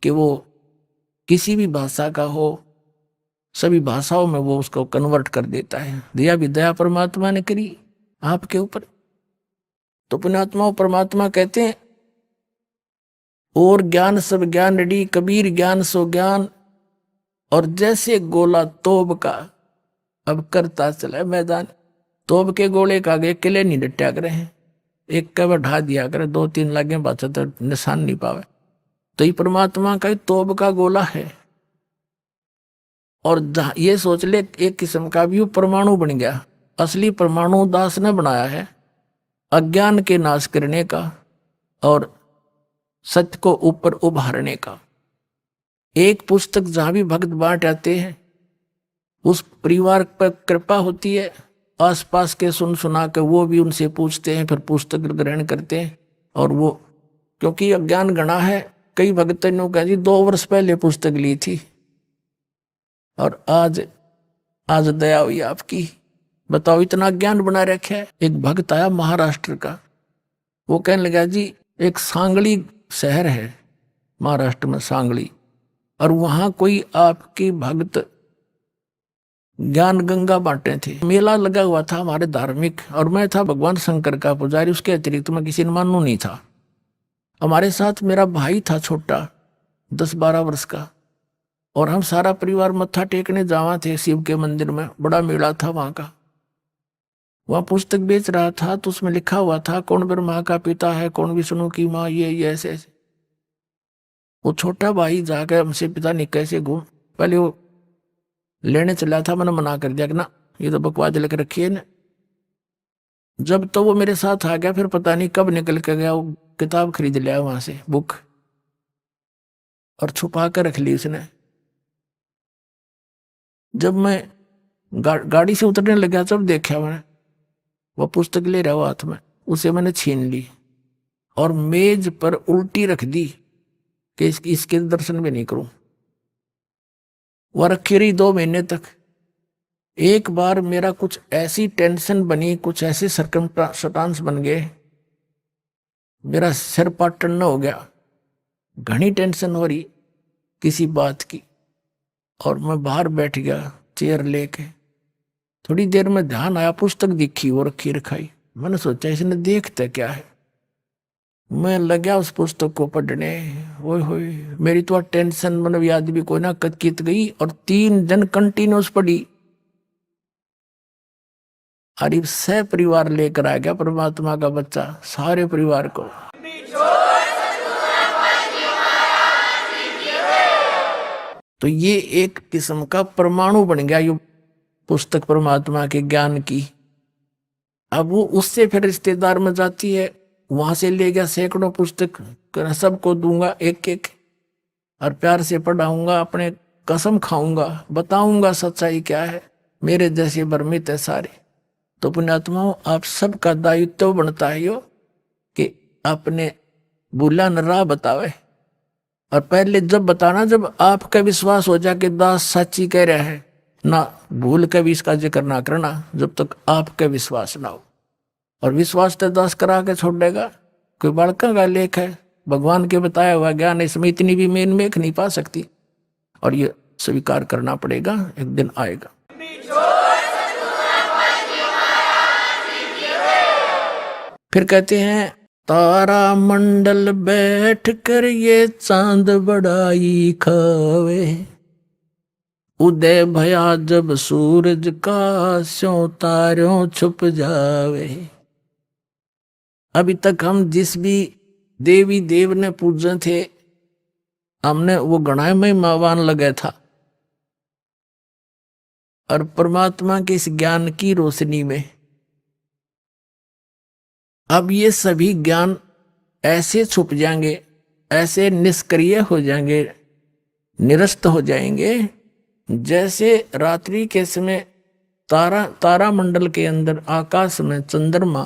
कि वो किसी भी भाषा का हो, सभी भाषाओं में वो उसको कन्वर्ट कर देता है। दिया भी दया परमात्मा ने करी आपके ऊपर। तो पुण्यात्मा परमात्मा कहते हैं, और ज्ञान सब ज्ञानड़ी, कबीर ज्ञान सो ज्ञान, और जैसे गोला तोब का अब करता चला मैदान। तोब के गोले का आगे किले नहीं डटा करे हैं, एक का बढ़ा दिया करे, 2-3 लागे बात तो निशान नहीं पावे। तो ये परमात्मा का तोब का गोला है। और ये सोच ले, एक किस्म का भी परमाणु बन गया। असली परमाणु दास ने बनाया है, अज्ञान के नाश करने का और सत्य को ऊपर उभारने का। एक पुस्तक जहां भी भक्त बांट आते हैं, उस परिवार पर कृपा होती है, आसपास के सुना के वो भी उनसे पूछते हैं, फिर पुस्तक ग्रहण करते हैं। और वो क्योंकि अज्ञान घना है, कई भक्तों ने कहा जी 2 वर्ष पहले पुस्तक ली थी और आज दया हुई आपकी। बताओ इतना ज्ञान बना रखा है। एक भक्त आया महाराष्ट्र का, वो कहने लगा जी एक सांगली शहर है महाराष्ट्र में, सांगली, और वहां कोई आपकी भक्त ज्ञान गंगा बांटे थे। मेला लगा हुआ था हमारे धार्मिक, और मैं था भगवान शंकर का पुजारी, उसके अतिरिक्त मैं किसी ने मानू नहीं था। हमारे साथ मेरा भाई था छोटा 10-12 वर्ष का, और हम सारा परिवार मत्था टेकने जावा थे शिव के मंदिर में। बड़ा मेला था वहां का। वहां पुस्तक बेच रहा था, तो उसमें लिखा हुआ था कौन ब्रह्मा का पिता है, कौन विष्णु की माँ, ये ऐसे ऐसे। वो छोटा भाई जाकर हमसे पिता नहीं कैसे घूम, पहले वो लेने चला था, मैंने मना कर दिया कि ना ये तो बकवास लिख रखी है ना। जब तो वो मेरे साथ आ गया, फिर पता नहीं कब निकल के गया, वो किताब खरीद लिया वहां से, बुक, और छुपा कर रख ली उसने। जब मैं गाड़ी से उतरने लगा, तब देखा मैंने वो पुस्तक ले रहा हाथ में, उसे मैंने छीन ली और मेज पर उल्टी रख दी कि इसके दर्शन भी नहीं करूं। वह रखी रही 2 महीने तक। एक बार मेरा कुछ ऐसी टेंशन बनी, कुछ ऐसे सर्कमस्टांस बन गए, मेरा सिर पाटन न हो गया, घनी टेंशन हो रही। किसी बात की, और मैं बाहर बैठ गया चेयर लेके। थोड़ी देर में ध्यान आया, पुस्तक दिखी वो रखी रखाई। मैंने सोचा इसने देखता क्या है। मैं लगा उस पुस्तक को पढ़ने। ओए होए, मेरी तो टेंशन मतलब याद भी कोई ना कित गई, और 3 दिन कंटिन्यूस पढ़ी। अरे सह परिवार लेकर आ गया परमात्मा का बच्चा, सारे परिवार को। तो ये एक किस्म का परमाणु बन गया ये पुस्तक परमात्मा के ज्ञान की। अब वो उससे फिर रिश्तेदार में जाती है, वहां से ले गया सैकड़ों पुस्तक, सबको दूंगा एक एक, और प्यार से पढ़ाऊंगा, अपने कसम खाऊंगा, बताऊंगा सच्चाई क्या है। मेरे जैसे भ्रमित है सारे। तो पुण्यात्माओं, आप सबका दायित्व बनता है यो कि अपने भूला न राह बतावे। और पहले जब बताना, जब आपका विश्वास हो जाए कि दास सच्ची कह रहा है, ना भूल के भी इसका जिक्र ना करना जब तक आपका विश्वास ना हो। और विश्वास तो दास करा के छोड़ देगा। कोई बालका का लेख है, भगवान के बताया हुआ ज्ञान, इसमें इतनी भी मेन मेख नहीं पा सकती। और ये स्वीकार करना पड़ेगा, एक दिन आएगा। फिर कहते हैं, तारा मंडल बैठ कर ये चांद बड़ाई खावे, उदय भया जब सूरज का स्यों तारों छुप जावे। अभी तक हम जिस भी देवी देव ने पूजे थे, हमने वो गणाय में महिमावान लगे था। और परमात्मा के इस ज्ञान की रोशनी में अब ये सभी ज्ञान ऐसे छुप जाएंगे, ऐसे निष्क्रिय हो जाएंगे, निरस्त हो जाएंगे, जैसे रात्रि के समय तारा मंडल के अंदर आकाश में चंद्रमा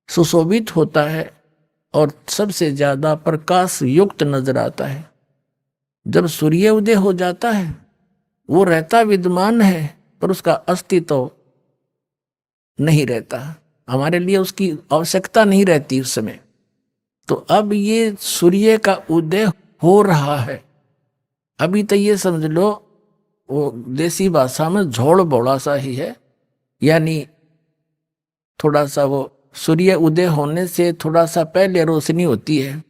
सुशोभित होता है और सबसे ज्यादा प्रकाश युक्त नजर आता है। जब सूर्य उदय हो जाता है, वो रहता विद्यमान है पर उसका अस्तित्व नहीं रहता, हमारे लिए उसकी आवश्यकता नहीं रहती उस समय। तो अब ये सूर्य का उदय हो रहा है। अभी तो ये समझ लो वो देसी भाषा में झोड़ बोड़ा सा ही है, यानी थोड़ा सा वो सूर्य उदय होने से थोड़ा सा पहले रोशनी होती है।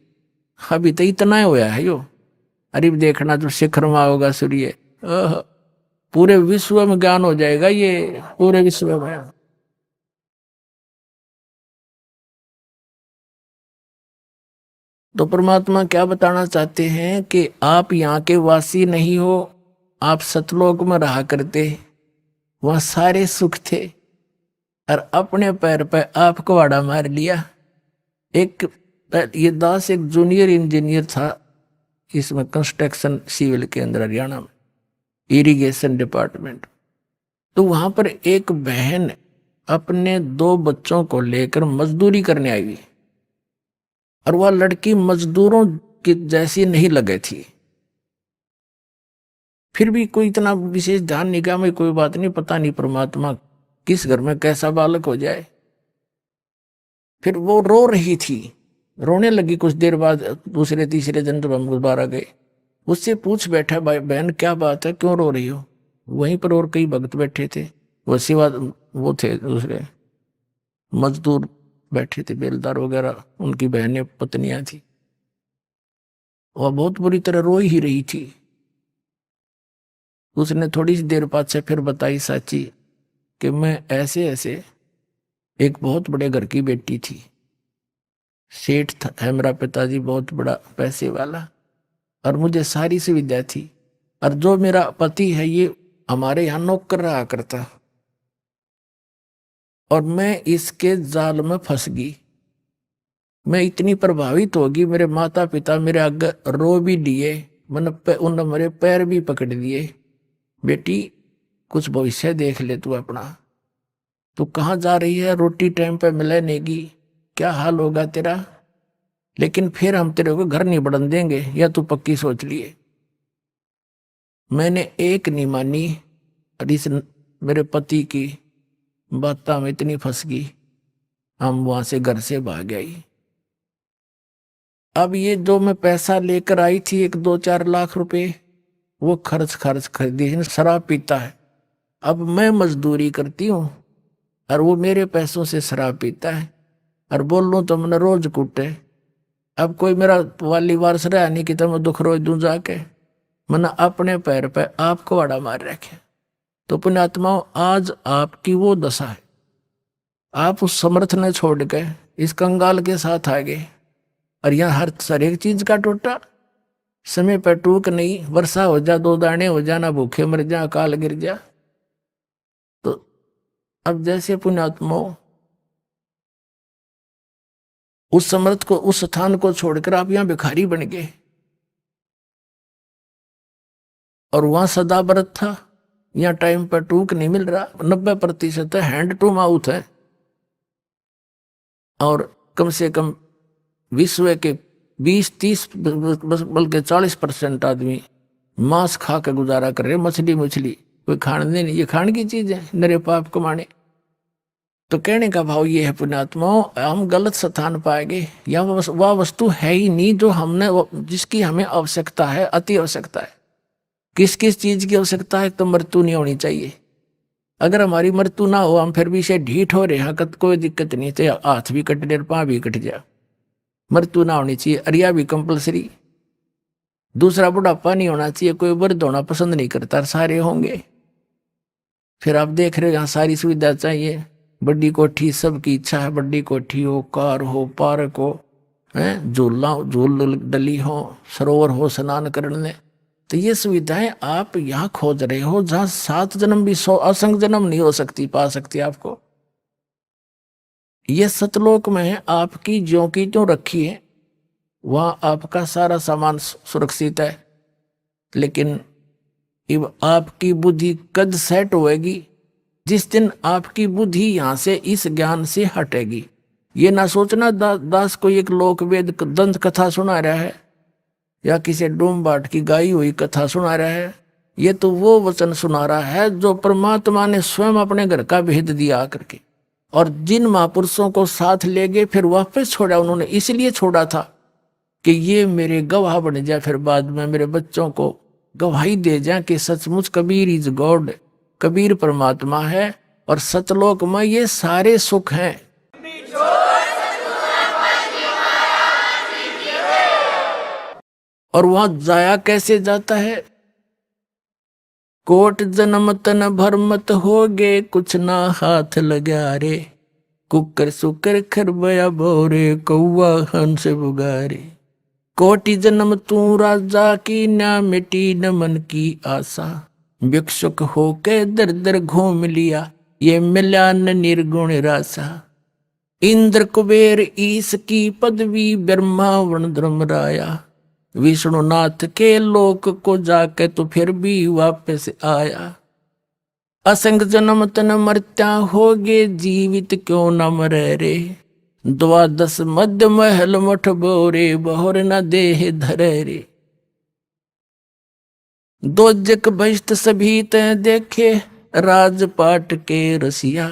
अभी तो इतना ही होया है यो। अरे देखना जो शिखर में होगा सूर्य, पूरे विश्व में ज्ञान हो जाएगा, ये पूरे विश्व में। तो परमात्मा क्या बताना चाहते हैं कि आप यहाँ के वासी नहीं हो, आप सतलोक में रहा करते, वहां सारे सुख थे, और अपने पैर पे आप कुहाड़ा मार लिया। एक ये दास एक जूनियर इंजीनियर था इसमें, कंस्ट्रक्शन सिविल के अंदर, हरियाणा में इरिगेशन डिपार्टमेंट। तो वहां पर एक बहन अपने 2 बच्चों को लेकर मजदूरी करने आई हुई, और वह लड़की मजदूरों की जैसी नहीं लगे थी। फिर भी कोई इतना विशेष ध्यान निगाह में कोई बात नहीं, पता नहीं परमात्मा किस घर में कैसा बालक हो जाए। फिर वो रो रही थी, रोने लगी। कुछ देर बाद दूसरे तीसरे दिन जब हम दोबारा गए, उससे पूछ बैठा, भाई बहन क्या बात है, क्यों रो रही हो? वहीं पर और कई भक्त बैठे थे, वो सिवा वो थे दूसरे मजदूर बैठे थे, बेलदार वगैरह, उनकी बहनें पत्नियां थी। वह बहुत बुरी तरह रो ही रही थी। उसने थोड़ी सी देर बाद से फिर बताई साची कि मैं ऐसे ऐसे एक बहुत बड़े घर की बेटी थी, सेठ था है मेरा पिताजी, बहुत बड़ा पैसे वाला, और मुझे सारी सुविधा थी। और जो मेरा पति है ये हमारे यहाँ नौकर रहा करता, और मैं इसके जाल में फंस गई। मैं इतनी प्रभावित होगी, मेरे माता पिता मेरे आगे रो भी दिए, उन्होंने मेरे पैर भी पकड़ दिए, बेटी कुछ भविष्य देख ले तू अपना, तू कहाँ जा रही है, रोटी टाइम पे मिले नेगी, क्या हाल होगा तेरा, लेकिन फिर हम तेरे को घर नहीं बढ़न देंगे, या तू पक्की सोच लिए। मैंने एक नहीं मानी, और इस मेरे पति की बातों में इतनी फंस गई, हम वहां से घर से भाग आई। अब ये जो मैं पैसा लेकर आई थी 1-2-4 लाख रुपए, वो खर्च कर दिए। शराब पीता है। अब मैं मजदूरी करती हूँ और वो मेरे पैसों से शराब पीता है, और बोल लूँ तो मैंने रोज कूटे। अब कोई मेरा वाली वारस रहा नहीं कि मैं दुख रोज दूं जाके, मैंने अपने पैर पे आपको आड़ा मार रखे। तो पुण्यात्माओं, आज आपकी वो दशा है। आप उस समर्थ ने छोड़ के इस कंगाल के साथ आ गए, और यहाँ हर एक चीज का टोटा। समय पर टूक नहीं, वर्षा हो जा, 2 दाने हो जा, ना भूखे मर जा, अकाल गिर जा। तो अब जैसे पुण्यात्माओं उस समर्थ को, उस स्थान को छोड़कर आप यहाँ भिखारी बन गए, और वहां सदा व्रत था। यहाँ टाइम पर टूक नहीं मिल रहा, 90% है हैंड टू माउथ है, और कम से कम विश्व के 20-30 बल्कि 40% आदमी मांस खा के गुजारा कर रहे। मछली कोई खाने नहीं, ये खाने की चीज है, नरे पाप कमाने। तो कहने का भाव ये है पुण्यात्माओं, हम गलत स्थान पाएंगे। या वह वस्तु है ही नहीं जो हमने, जिसकी हमें आवश्यकता है, अति आवश्यकता है। किस किस चीज की आवश्यकता है? तो मृत्यु नहीं होनी चाहिए। अगर हमारी मृत्यु ना हो, हम फिर भी से ढीठ हो रहे हैं, कोई दिक्कत नहीं, तो हाथ भी कट जाए, पाँव भी कट जाए, मृत्यु ना होनी चाहिए। अरिया भी कंपलसरी। दूसरा, बुढ़ापा नहीं होना चाहिए। कोई वृद्ध होना पसंद नहीं करता, सारे होंगे। फिर आप देख रहे हो यहाँ सारी सुविधा चाहिए, बड़ी कोठी, सबकी इच्छा है बड़ी कोठी हो, कार हो, पार्क हो, झूल डली हो, सरोवर हो स्नान करने। तो ये सुविधाएं आप यहाँ खोज रहे हो, जहाँ 7 जन्म भी 100 असंख्य जन्म नहीं हो सकती, पा सकती आपको। ये सतलोक में आपकी ज्यों की त्यों रखी है, वहां आपका सारा सामान सुरक्षित है। लेकिन अब आपकी बुद्धि कद सेट होएगी जिस दिन आपकी बुद्धि यहां से इस ज्ञान से हटेगी। ये ना सोचना दास को एक लोक वेद दंत कथा सुना रहा है, या किसी डूम बाट की गाई हुई कथा सुना रहा है। ये तो वो वचन सुना रहा है जो परमात्मा ने स्वयं अपने घर का भेद दिया आकर के, और जिन महापुरुषों को साथ ले गए फिर वापस छोड़ा। उन्होंने इसलिए छोड़ा था कि ये मेरे गवाह बन जाए, फिर बाद में मेरे बच्चों को गवाही दे जाए कि सचमुच कबीर इज गॉड, कबीर परमात्मा है, और सतलोक में ये सारे सुख हैं। और वहां जाया कैसे जाता है? कोट जन्म तन भरमत हो गे, कुछ ना हाथ लगा रे, कुकर सुकर खरबया बोरे, कौआ हंस बुगारे। कोटि जन्म तू राजा की, ना मिटी न मन की आशा, भिक्षुक होके दर दर घूम लिया, ये मिला न निर्गुण रासा। इंद्र कुबेर ईश की पदवी, ब्रह्मा वर्ण धर्मराया, विष्णुनाथ के लोक को जाके तो फिर भी वापस आया। असंग जन्म तन मर्त्या होगे, जीवित क्यों न मरे रे, 12 मध्य महल मठ बोरे, बहुर न देह धरे रे। दोजक बहिष्ट सभी तय देखे, राजपाट के रसिया,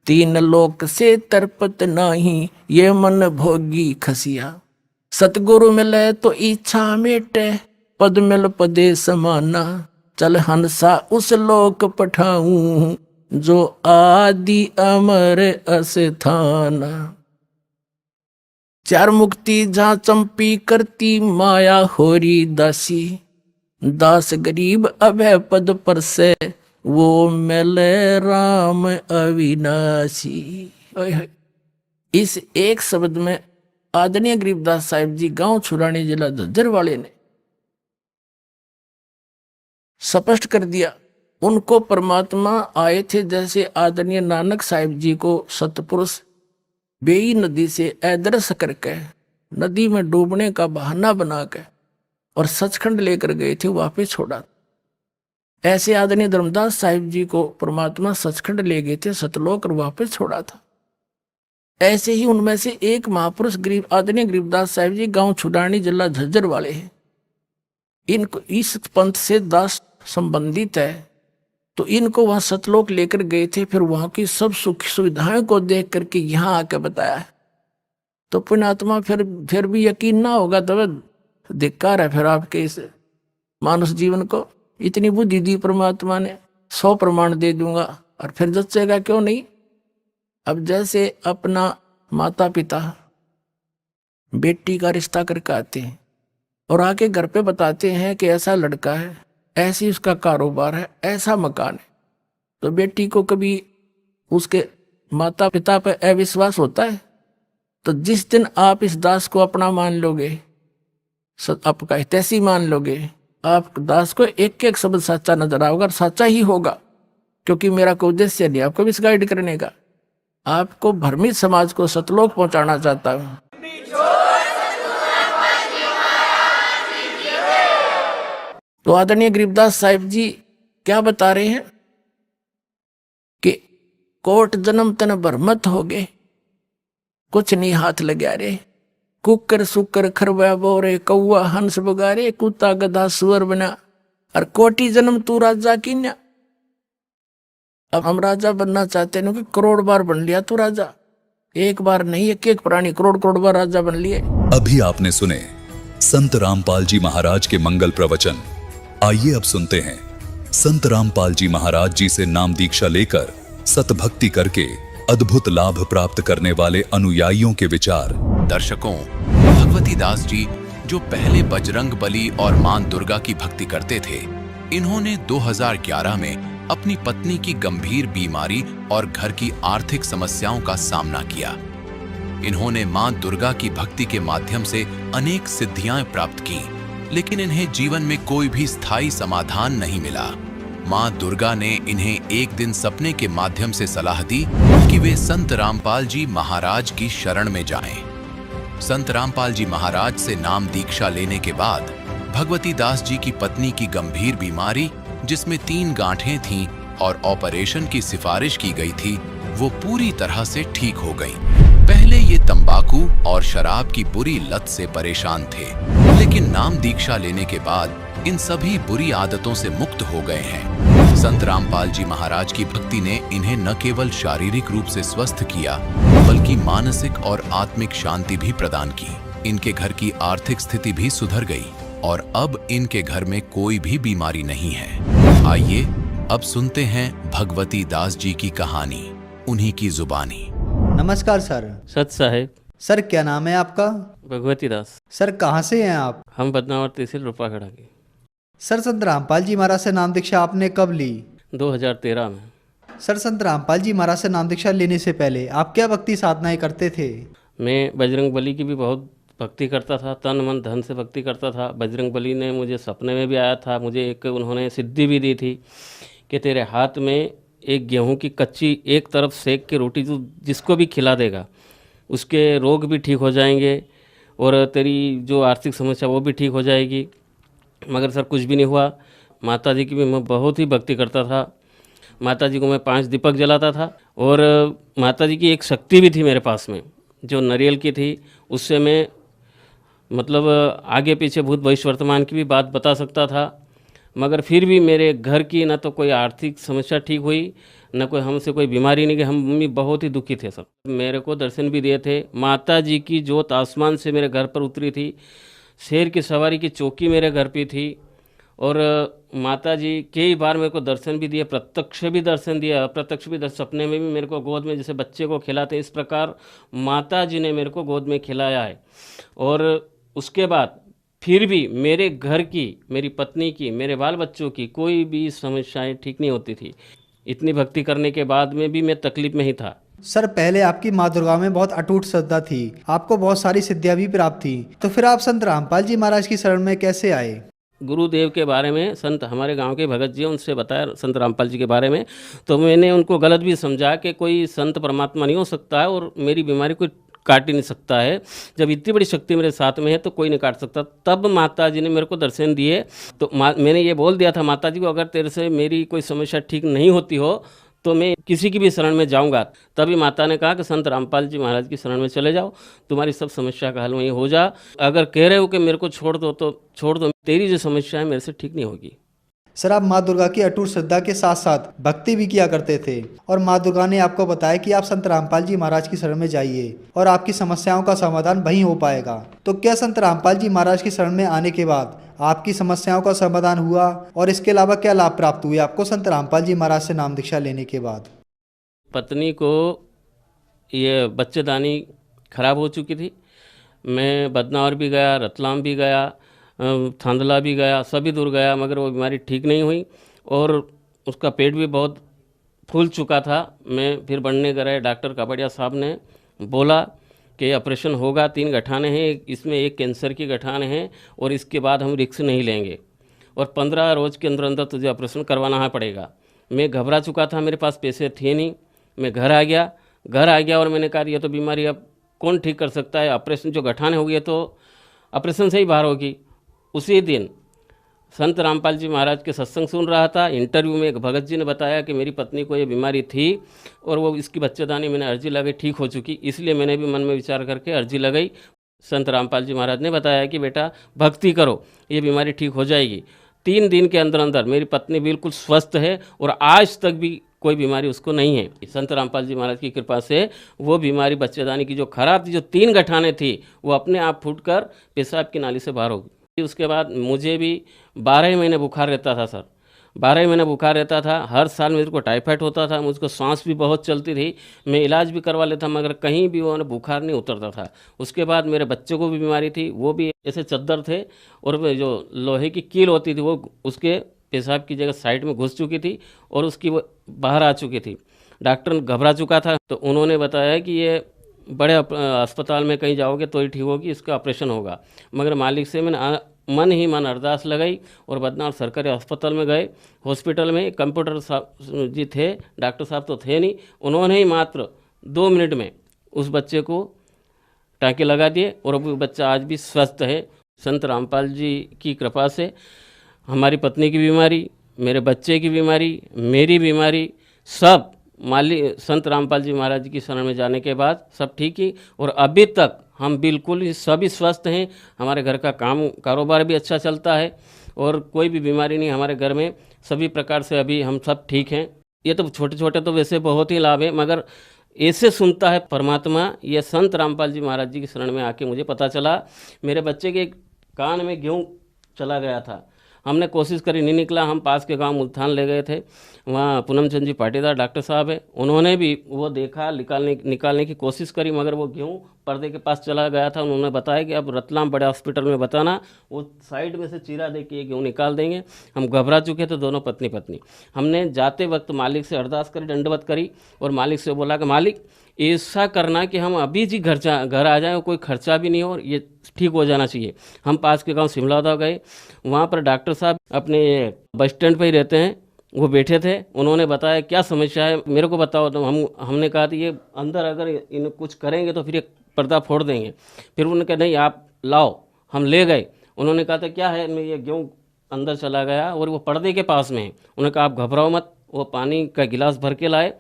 3 लोक से तरपत नाही, ये मन भोगी खसिया। सतगुरु मिले तो इच्छा मेटे, पद मिल पदे समाना, चल हंसा उस लोक पठाऊं, जो आदि अमर अस्थाना। 4 मुक्ति जहाँ चंपी करती, माया होरी दासी, दास गरीब अभय पद पर से, वो मिले राम अविनाशी। इस एक शब्द में आदरणीय गरीबदास साहिब जी, गांव छुरानी, जिला झज्जर वाले ने स्पष्ट कर दिया। उनको परमात्मा आए थे, जैसे आदरणीय नानक साहिब जी को सतपुरुष बेई नदी से अदृश्य करके, नदी में डूबने का बहाना बना के और सचखंड लेकर गए थे, वापस छोड़ा। ऐसे आदरणीय धर्मदास साहिब जी को परमात्मा सचखंड ले गए थे, सतलोक, और वापस छोड़ा था। ऐसे ही उनमें से एक महापुरुष आदरणीय गरीबदास साहिब जी, गांव छुडानी, जिला झज्जर वाले हैं। इनको इस पंथ से दास संबंधित है, तो इनको वहां सतलोक लेकर गए थे। फिर वहां की सब सुख सुविधाएं को देख करके यहाँ आके बताया है। तो पुण्यात्मा फिर भी यकीन ना होगा तो धिक्कार है फिर आपके इस मानुष जीवन को। इतनी बुद्धि दी परमात्मा ने, 100 प्रमाण दे दूंगा और फिर जचेगा क्यों नहीं। अब जैसे अपना माता पिता बेटी का रिश्ता करके आते हैं और आके घर पे बताते हैं कि ऐसा लड़का है, ऐसी उसका कारोबार है, ऐसा मकान है, तो बेटी को कभी उसके माता पिता पर अविश्वास होता है? तो जिस दिन आप इस दास को अपना मान लोगे, आपका हितैषी मान लोगे, आप दास को एक एक शब्द सच्चा नजर आओगा और सच्चा ही होगा, क्योंकि मेरा कोई उद्देश्य नहीं आपको मिसगाइड करने का। आपको भ्रमित समाज को सतलोक पहुंचाना चाहता हूं। तो आदरणीय गरीबदास साहिब जी क्या बता रहे हैं कि कोट जन्म तन भरमत हो गए, कुछ नहीं हाथ लगा रे, कुकर सुकर खरबा बोरे, कौआ हंस बगारे, कुत्ता गधा सुअर बना, और कोटि जन्म तू राजा की न्या। अब हम राजा बनना चाहते हैं कि करोड़ बार बन लिया तू राजा, एक बार नहीं, एक एक प्राणी करोड़ बार राजा बन लिए। अभी आपने सुने संत रामपाल जी महाराज के मंगल प्रवचन। आइए अब सुनते हैं संत रामपाल जी महाराज जी से नाम दीक्षा लेकर सतभक्ति करके अद्भुत लाभ प्राप्त करने वाले अनुयायियों के विचार। दर्शकों, भगवती दास जी जो पहले बजरंग बली और मां दुर्गा की भक्ति करते थे, इन्होंने 2011 में अपनी पत्नी की गंभीर बीमारी और घर की आर्थिक समस्याओं का सामना किया। इन्होंने मां दुर्गा की भक्ति के माध्यम से अनेक सिद्धियां प्राप्त की, लेकिन इन्हें जीवन में कोई भी स्थायी समाधान नहीं मिला। मां दुर्गा ने इन्हें एक दिन सपने के माध्यम से सलाह दी कि वे संत रामपाल जी महाराज की शरण में जाएं। संत रामपाल जी महाराज से नाम दीक्षा लेने के बाद भगवती दास जी की पत्नी की गंभीर बीमारी, जिसमें 3 गांठें थीं और ऑपरेशन की सिफारिश की गई थी, वो पूरी तरह से ठीक हो गईं। पहले ये तंबाकू और शराब की बुरी लत से परेशान थे, लेकिन नाम दीक्षा लेने के बाद इन सभी बुरी आदतों से मुक्त हो गए हैं। संत रामपाल जी महाराज की भक्ति ने इन्हें न केवल शारीरिक रूप से स्वस्थ किया, बल्कि मानसिक और आत्मिक शांति भी प्रदान की। इनके घर की आर्थिक स्थिति भी सुधर गई और अब इनके घर में कोई भी बीमारी नहीं है। आइए अब सुनते हैं भगवती दास जी की कहानी, उन्हीं की जुबानी। नमस्कार सर। सत साहेब। सर क्या नाम है आपका? भगवती दास। सर कहाँ से हैं आप? हम बदनावर तहसील रूपाखड़ा के। सर संत रामपाल जी महाराज से नाम दीक्षा आपने कब ली? 2013 में। सर संत रामपाल जी महाराज से नाम दीक्षा लेने से पहले आप क्या भक्ति साधनाएं करते थे? मैं बजरंग बली की भी बहुत भक्ति करता था, तन मन धन से भक्ति करता था। बजरंग बली ने मुझे सपने में भी आया था, मुझे एक उन्होंने सिद्धि भी दी थी कि तेरे हाथ में एक गेहूं की कच्ची एक तरफ सेक के रोटी जो जिसको भी खिला देगा उसके रोग भी ठीक हो जाएंगे और तेरी जो आर्थिक समस्या वो भी ठीक हो जाएगी। मगर सर कुछ भी नहीं हुआ। माता जी की भी मैं बहुत ही भक्ति करता था। माता जी को मैं 5 दीपक जलाता था और माता जी की एक शक्ति भी थी मेरे पास में जो नारियल की थी, उससे मैं मतलब आगे पीछे भूत भविष्य वर्तमान की भी बात बता सकता था। मगर फिर भी मेरे घर की ना तो कोई आर्थिक समस्या ठीक हुई, न कोई हमसे कोई बीमारी नहीं गई। हम मम्मी बहुत ही दुखी थे सर। मेरे को दर्शन भी दिए थे। माता जी की जोत आसमान से मेरे घर पर उतरी थी। शेर की सवारी की चौकी मेरे घर पे थी और माता जी कई बार मेरे को दर्शन भी दिए, प्रत्यक्ष भी दर्शन दिया, अप्रत्यक्ष भी दर्शन। सपने में भी मेरे को गोद में जैसे बच्चे को खिलाते, इस प्रकार माता जी ने मेरे को गोद में खिलाया है। और उसके बाद फिर भी मेरे घर की, मेरी पत्नी की, मेरे बाल बच्चों की कोई भी समस्याएं ठीक नहीं होती थी। इतनी भक्ति करने के बाद में भी मैं तकलीफ में ही था। सर पहले आपकी माँ दुर्गा में बहुत अटूट श्रद्धा थी, आपको बहुत सारी सिद्धियां भी प्राप्त थी, तो फिर आप संत रामपाल जी महाराज की शरण में कैसे आए? गुरुदेव के बारे में संत हमारे गांव के भगत जी, उनसे बताया संत रामपाल जी के बारे में, तो मैंने उनको गलत भी समझा कि कोई संत परमात्मा नहीं हो सकता है और मेरी बीमारी कोई काट ही नहीं सकता है। जब इतनी बड़ी शक्ति मेरे साथ में है तो कोई नहीं काट सकता। तब माता जी ने मेरे को दर्शन दिए तो मैंने ये बोल दिया था माता जी को, अगर तेरे से मेरी कोई समस्या ठीक नहीं होती हो तो मैं किसी की भी शरण में जाऊंगा। तभी माता ने कहा कि संत रामपाल जी महाराज की शरण में चले जाओ, तुम्हारी सब समस्या का हल वहीं हो जा। अगर कह रहे हो कि मेरे को छोड़ दो तो छोड़ दो, तेरी जो समस्या है मेरे से ठीक नहीं होगी। सर, आप माँ दुर्गा की अटूट श्रद्धा के साथ साथ भक्ति भी किया करते थे और माँ दुर्गा ने आपको बताया कि आप संत रामपाल जी महाराज की शरण में जाइए और आपकी समस्याओं का समाधान वहीं हो पाएगा। तो क्या संत रामपाल जी महाराज की शरण में आने के बाद आपकी समस्याओं का समाधान हुआ और इसके अलावा क्या लाभ प्राप्त हुए आपको संत रामपाल जी महाराज से नाम दीक्षा लेने के बाद? पत्नी को ये बच्चेदानी खराब हो चुकी थी। मैं बदनावर भी गया, रतलाम भी गया, थांदला भी गया, सभी दूर गया, मगर वो बीमारी ठीक नहीं हुई और उसका पेट भी बहुत फूल चुका था। मैं फिर बढ़ने गए, डॉक्टर कापड़िया साहब ने बोला कि ऑपरेशन होगा, 3 गठाने हैं, इसमें एक कैंसर की गठान है और इसके बाद हम रिस्क नहीं लेंगे और 15 रोज़ के अंदर अंदर तुझे ऑपरेशन करवाना पड़ेगा। मैं घबरा चुका था, मेरे पास पैसे थे नहीं। मैं घर आ गया और मैंने कहा ये तो बीमारी अब कौन ठीक कर सकता है, ऑपरेशन जो गठाने हो गई तो ऑपरेशन से ही बाहर होगी। उसी दिन संत रामपाल जी महाराज के सत्संग सुन रहा था। इंटरव्यू में एक भगत जी ने बताया कि मेरी पत्नी को ये बीमारी थी और वो इसकी बच्चेदानी मैंने अर्जी लगाई, ठीक हो चुकी, इसलिए मैंने भी मन में विचार करके अर्जी लगाई। संत रामपाल जी महाराज ने बताया कि बेटा भक्ति करो, ये बीमारी ठीक हो जाएगी। 3 दिन के अंदर अंदर मेरी पत्नी बिल्कुल स्वस्थ है और आज तक भी कोई बीमारी उसको नहीं है। संत रामपाल जी महाराज की कृपा से वो बीमारी बच्चेदानी की जो खराब थी, जो 3 गठाने थी, वो अपने आप फूटकर पेशाब की नाली से बाहर हो गई। उसके बाद मुझे भी 12 महीने बुखार रहता था सर, 12 महीने बुखार रहता था। हर साल मेरे को टाइफाइड होता था, मुझको सांस भी बहुत चलती थी। मैं इलाज भी करवा लेता मगर कहीं भी वो बुखार नहीं उतरता था। उसके बाद मेरे बच्चे को भी बीमारी थी, वो भी ऐसे चद्दर थे और जो लोहे की कील होती थी वो उसके पेशाब की जगह साइड में घुस चुकी थी और उसकी वो बाहर आ चुकी थी। डॉक्टर घबरा चुका था तो उन्होंने बताया कि ये बड़े अस्पताल में कहीं जाओगे तो ही ठीक होगी, इसका ऑपरेशन होगा। मगर मालिक से मैंने मन ही मन अरदास लगाई और बदनाम सरकारी अस्पताल में गए। हॉस्पिटल में कंप्यूटर साहब जी थे, डॉक्टर साहब तो थे नहीं, उन्होंने ही मात्र 2 मिनट में उस बच्चे को टाँके लगा दिए और वो बच्चा आज भी स्वस्थ है। संत रामपाल जी की कृपा से हमारी पत्नी की बीमारी, मेरे बच्चे की बीमारी, मेरी बीमारी, सब संत रामपाल जी महाराज की शरण में जाने के बाद सब ठीक ही और अभी तक हम बिल्कुल ही सभी स्वस्थ हैं। हमारे घर का कारोबार भी अच्छा चलता है और कोई भी बीमारी नहीं हमारे घर में, सभी प्रकार से अभी हम सब ठीक हैं। ये तो छोटे छोटे तो वैसे बहुत ही लाभ है, मगर ऐसे सुनता है परमात्मा, ये संत रामपाल जी महाराज जी की शरण में आके मुझे पता चला। मेरे बच्चे के कान में गेहूँ चला गया था, हमने कोशिश करी, नहीं निकला। हम पास के गांव मुल्तान ले गए थे, वहाँ पूनम चंद जी पाटीदार डॉक्टर साहब है, उन्होंने भी वो देखा, निकालने की कोशिश करी, मगर वो गेहूँ पर्दे के पास चला गया था। उन्होंने बताया कि अब रतलाम बड़े हॉस्पिटल में बताना, वो साइड में से चीरा दे के ये गेहूँ निकाल देंगे। हम घबरा चुके थे दोनों पत्नी पत्नी। हमने जाते वक्त मालिक से अरदास करी, दंडवत करी और मालिक से बोला कि मालिक ऐसा करना कि हम अभी जी घर आ जाएँ, कोई खर्चा भी नहीं हो और ये ठीक हो जाना चाहिए। हम पास के गांव शिमलादा गए, वहाँ पर डॉक्टर साहब अपने बस स्टैंड पर ही रहते हैं, वो बैठे थे। उन्होंने बताया क्या समस्या है मेरे को बताओ, तो हमने कहा कि ये अंदर अगर इन कुछ करेंगे तो फिर ये पर्दा फोड़ देंगे। फिर उन्होंने कहा नहीं आप लाओ, हम ले गए। उन्होंने कहा था क्या है, मैं ये गेहूँ अंदर चला गया और वो पर्दे के पास में है। उन्होंने कहा आप घबराओ मत, वो पानी का गिलास भर के लाए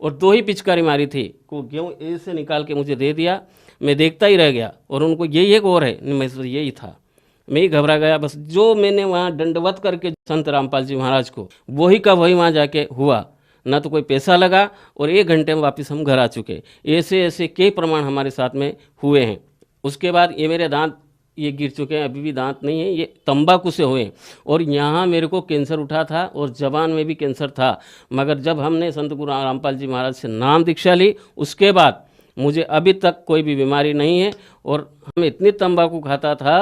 और 2 ही पिचकारी मारी थी, वो गेहूँ ऐसे निकाल के मुझे दे दिया। मैं देखता ही रह गया और उनको यही एक और है, मैं यही था, मैं ही घबरा गया। बस जो मैंने वहाँ दंडवत करके संत रामपाल जी महाराज को वही का वही वहाँ जाके हुआ, ना तो कोई पैसा लगा और 1 घंटे में वापस हम घर आ चुके। ऐसे ऐसे कई प्रमाण हमारे साथ में हुए हैं। उसके बाद ये मेरे दांत ये गिर चुके हैं, अभी भी दांत नहीं है, ये तंबाकू से हुए। और यहाँ मेरे को कैंसर उठा था और जबान में भी कैंसर था, मगर जब हमने संत गुरु रामपाल जी महाराज से नाम दीक्षा ली उसके बाद मुझे अभी तक कोई भी बीमारी नहीं है। और हम इतनी तंबाकू खाता था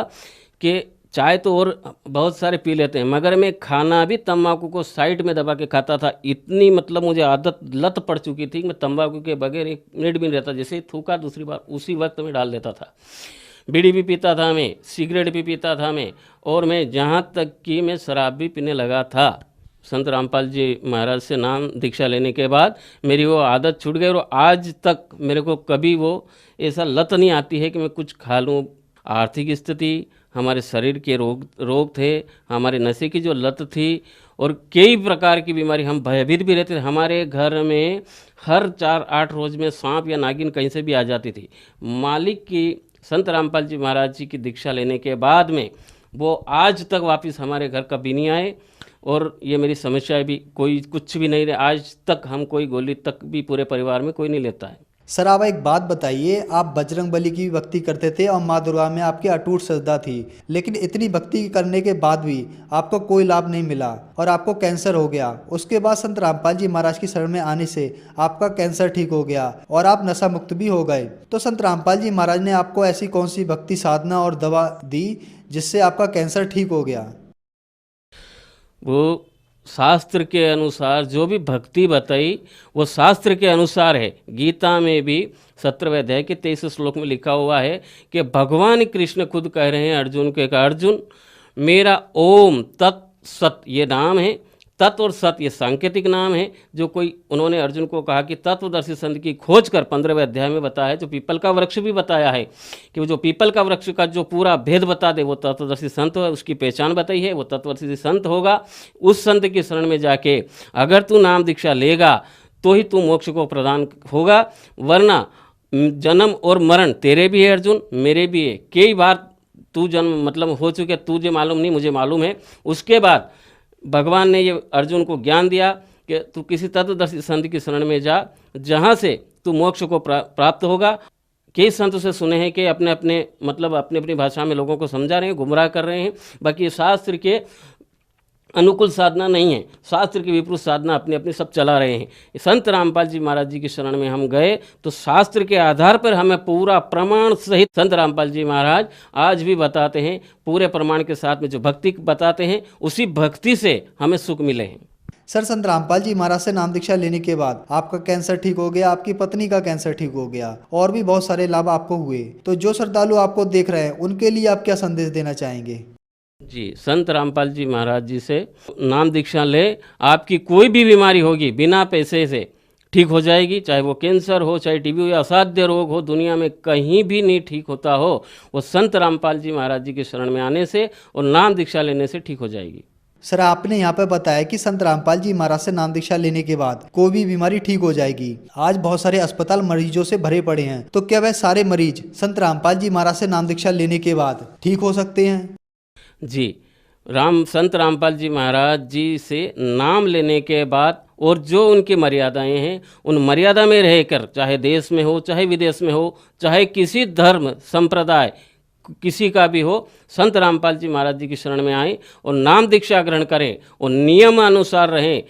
कि चाय तो और बहुत सारे पी लेते हैं, मगर मैं खाना भी तंबाकू को साइड में दबा के खाता था। इतनी मतलब मुझे आदत लत पड़ चुकी थी कि मैं तंबाकू के बगैर 1 मिनट भी नहीं रहता। जैसे ही थूका दूसरी बार उसी वक्त में डाल देता था। बीड़ी भी पीता था मैं, सिगरेट भी पीता था मैं, और मैं जहाँ तक कि मैं शराब भी पीने लगा था। संत रामपाल जी महाराज से नाम दीक्षा लेने के बाद मेरी वो आदत छूट गई और आज तक मेरे को कभी वो ऐसा लत नहीं आती है कि मैं कुछ खा लूँ। आर्थिक स्थिति, हमारे शरीर के रोग थे, हमारे नशे की जो लत थी और कई प्रकार की बीमारी, हम भयभीत भी रहते थे। हमारे घर में हर 4-8 रोज़ में सांप या नागिन कहीं से भी आ जाती थी। मालिक की संत रामपाल जी महाराज जी की दीक्षा लेने के बाद में वो आज तक वापस हमारे घर कभी नहीं आए। और ये मेरी समस्या भी कोई कुछ भी नहीं रहे। आज तक हम कोई गोली तक भी पूरे परिवार में कोई नहीं लेता है। सर आप एक बात बताइए, आप बजरंग बली की भी भक्ति करते थे और माँ दुर्गा में आपकी अटूट श्रद्धा थी, लेकिन इतनी भक्ति करने के बाद भी आपको कोई लाभ नहीं मिला और आपको कैंसर हो गया। उसके बाद संत रामपाल जी महाराज की शरण में आने से आपका कैंसर ठीक हो गया और आप नशा मुक्त भी हो गए। तो संत रामपाल जी महाराज ने आपको ऐसी कौन सी भक्ति साधना और दवा दी जिससे आपका कैंसर ठीक हो गया? वो शास्त्र के अनुसार जो भी भक्ति बताई वो शास्त्र के अनुसार है। गीता में भी 17वें अध्याय के 23 श्लोक में लिखा हुआ है कि भगवान कृष्ण खुद कह रहे हैं अर्जुन के, अर्जुन मेरा ओम तत् सत ये नाम है। तत्व और सत ये सांकेतिक नाम है जो कोई उन्होंने अर्जुन को कहा कि तत्वदर्शी संत की खोज कर 15वें अध्याय में बताया है। जो पीपल का वृक्ष भी बताया है कि वो जो पीपल का वृक्ष का जो पूरा भेद बता दे वो तत्वदर्शी संत है, उसकी पहचान बताई है, वो तत्वदर्शी संत होगा। उस संत की शरण में जाके अगर तू नाम दीक्षा लेगा तो ही तू मोक्ष को प्रदान होगा, वरना जन्म और मरण तेरे भी है अर्जुन, मेरे भी है। कई बार तू जन्म मतलब हो चुके, तुझे मालूम नहीं मुझे मालूम है। उसके बाद भगवान ने ये अर्जुन को ज्ञान दिया कि तू किसी तत्वदर्शी संत की शरण में जा, जहाँ से तू मोक्ष को प्राप्त होगा। कई संत से सुने हैं कि अपने अपने मतलब अपनी अपनी भाषा में लोगों को समझा रहे हैं, गुमराह कर रहे हैं। बाकी ये शास्त्र के अनुकूल साधना नहीं है, शास्त्र की विपरीत साधना अपनी अपनी सब चला रहे हैं। संत रामपाल जी महाराज जी की शरण में हम गए तो शास्त्र के आधार पर हमें पूरा प्रमाण सहित संत रामपाल जी महाराज आज भी बताते हैं, पूरे प्रमाण के साथ में जो भक्ति बताते हैं उसी भक्ति से हमें सुख मिले हैं। सर संत रामपाल जी महाराज से नाम दीक्षा लेने के बाद आपका कैंसर ठीक हो गया, आपकी पत्नी का कैंसर ठीक हो गया और भी बहुत सारे लाभ आपको हुए। तो जो श्रद्धालु आपको देख रहे हैं उनके लिए आप क्या संदेश देना चाहेंगे? जी, संत रामपाल जी महाराज जी से नाम दीक्षा ले, आपकी कोई भी बीमारी होगी बिना पैसे से ठीक हो जाएगी। चाहे वो कैंसर हो, चाहे टीबी हो या असाध्य रोग हो, दुनिया में कहीं भी नहीं ठीक होता हो, वो संत रामपाल जी महाराज जी की शरण में आने से और नाम दीक्षा लेने से ठीक हो जाएगी। सर आपने यहाँ पे बताया कि संत रामपाल जी महाराज से नाम दीक्षा लेने के बाद कोई भी बीमारी ठीक हो जाएगी। आज बहुत सारे अस्पताल मरीजों से भरे पड़े हैं, तो क्या वह सारे मरीज संत रामपाल जी महाराज से नाम दीक्षा लेने के बाद ठीक हो सकते हैं? जी, संत रामपाल जी महाराज जी से नाम लेने के बाद और जो उनकी मर्यादाएं हैं उन मर्यादा में रहकर, चाहे देश में हो चाहे विदेश में हो, चाहे किसी धर्म संप्रदाय किसी का भी हो, संत रामपाल जी महाराज जी की शरण में आएँ और नाम दीक्षा ग्रहण करें और नियम अनुसार रहें।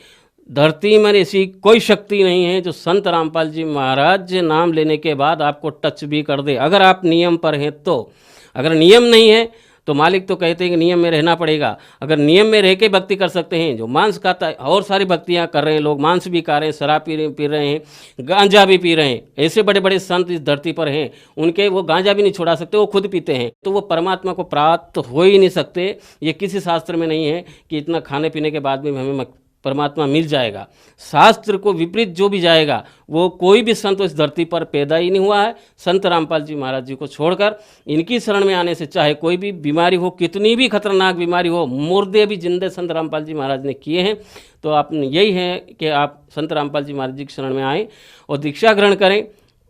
धरती में ऐसी कोई शक्ति नहीं है जो संत रामपाल जी महाराज नाम लेने के बाद आपको टच भी कर दे, अगर आप नियम पर हैं तो। अगर नियम नहीं है तो मालिक तो कहते हैं कि नियम में रहना पड़ेगा। अगर नियम में रह के भक्ति कर सकते हैं, जो मांस खाता है और सारी भक्तियां कर रहे हैं लोग, मांस भी खा रहे हैं, शराब पी रहे हैं, गांजा भी पी रहे हैं, ऐसे बड़े बड़े संत इस धरती पर हैं, उनके वो गांजा भी नहीं छोड़ा सकते, वो खुद पीते हैं, तो वो परमात्मा को प्राप्त हो ही नहीं सकते। ये किसी शास्त्र में नहीं है कि इतना खाने पीने के बाद भी हमें परमात्मा मिल जाएगा। शास्त्र को विपरीत जो भी जाएगा वो कोई भी संत इस धरती पर पैदा ही नहीं हुआ है। संत रामपाल जी महाराज जी को छोड़कर इनकी शरण में आने से चाहे कोई भी बीमारी हो, कितनी भी खतरनाक बीमारी हो, मुर्दे भी जिंदे संत रामपाल जी महाराज ने किए हैं। तो आप यही है कि आप संत रामपाल जी महाराज जी की शरण में आएँ और दीक्षा ग्रहण करें,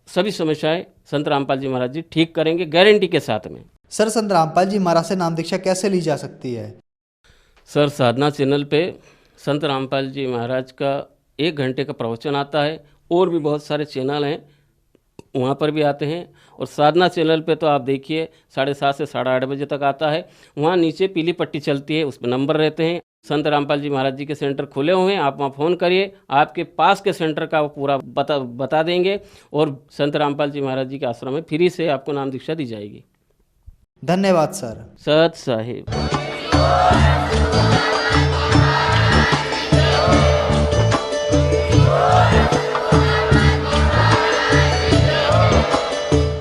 सभी समस्याएं संत रामपाल जी महाराज जी ठीक करेंगे गारंटी के साथ में। सर संत रामपाल जी महाराज से नाम दीक्षा कैसे ली जा सकती है? सर साधना चैनल पे संत रामपाल जी महाराज का 1 घंटे का प्रवचन आता है, और भी बहुत सारे चैनल हैं वहाँ पर भी आते हैं। और साधना चैनल पे तो आप देखिए 7:30 से 8:30 बजे तक आता है। वहाँ नीचे पीली पट्टी चलती है, उस पर नंबर रहते हैं। संत रामपाल जी महाराज जी के सेंटर खुले हुए हैं, आप वहाँ फ़ोन करिए, आपके पास के सेंटर का वो पूरा बता देंगे और संत रामपाल जी महाराज जी के आश्रम में फ्री से आपको नाम दीक्षा दी जाएगी। धन्यवाद सर। सत साहिब।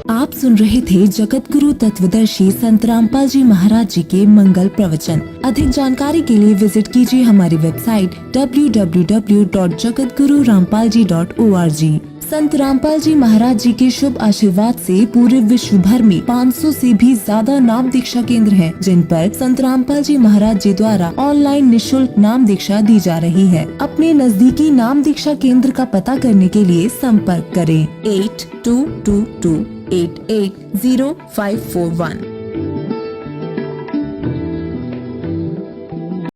आप सुन रहे थे जगत गुरु तत्वदर्शी संत रामपाल जी महाराज जी के मंगल प्रवचन। अधिक जानकारी के लिए विजिट कीजिए हमारी वेबसाइट www.jagatgururampalji.org। संत रामपाल जी महाराज जी के शुभ आशीर्वाद से पूरे विश्व भर में 500 से भी ज्यादा नाम दीक्षा केंद्र हैं, जिन पर संत रामपाल जी महाराज जी द्वारा ऑनलाइन निशुल्क नाम दीक्षा दी जा रही है। अपने नजदीकी नाम दीक्षा केंद्र का पता करने के लिए संपर्क करें 8222880541।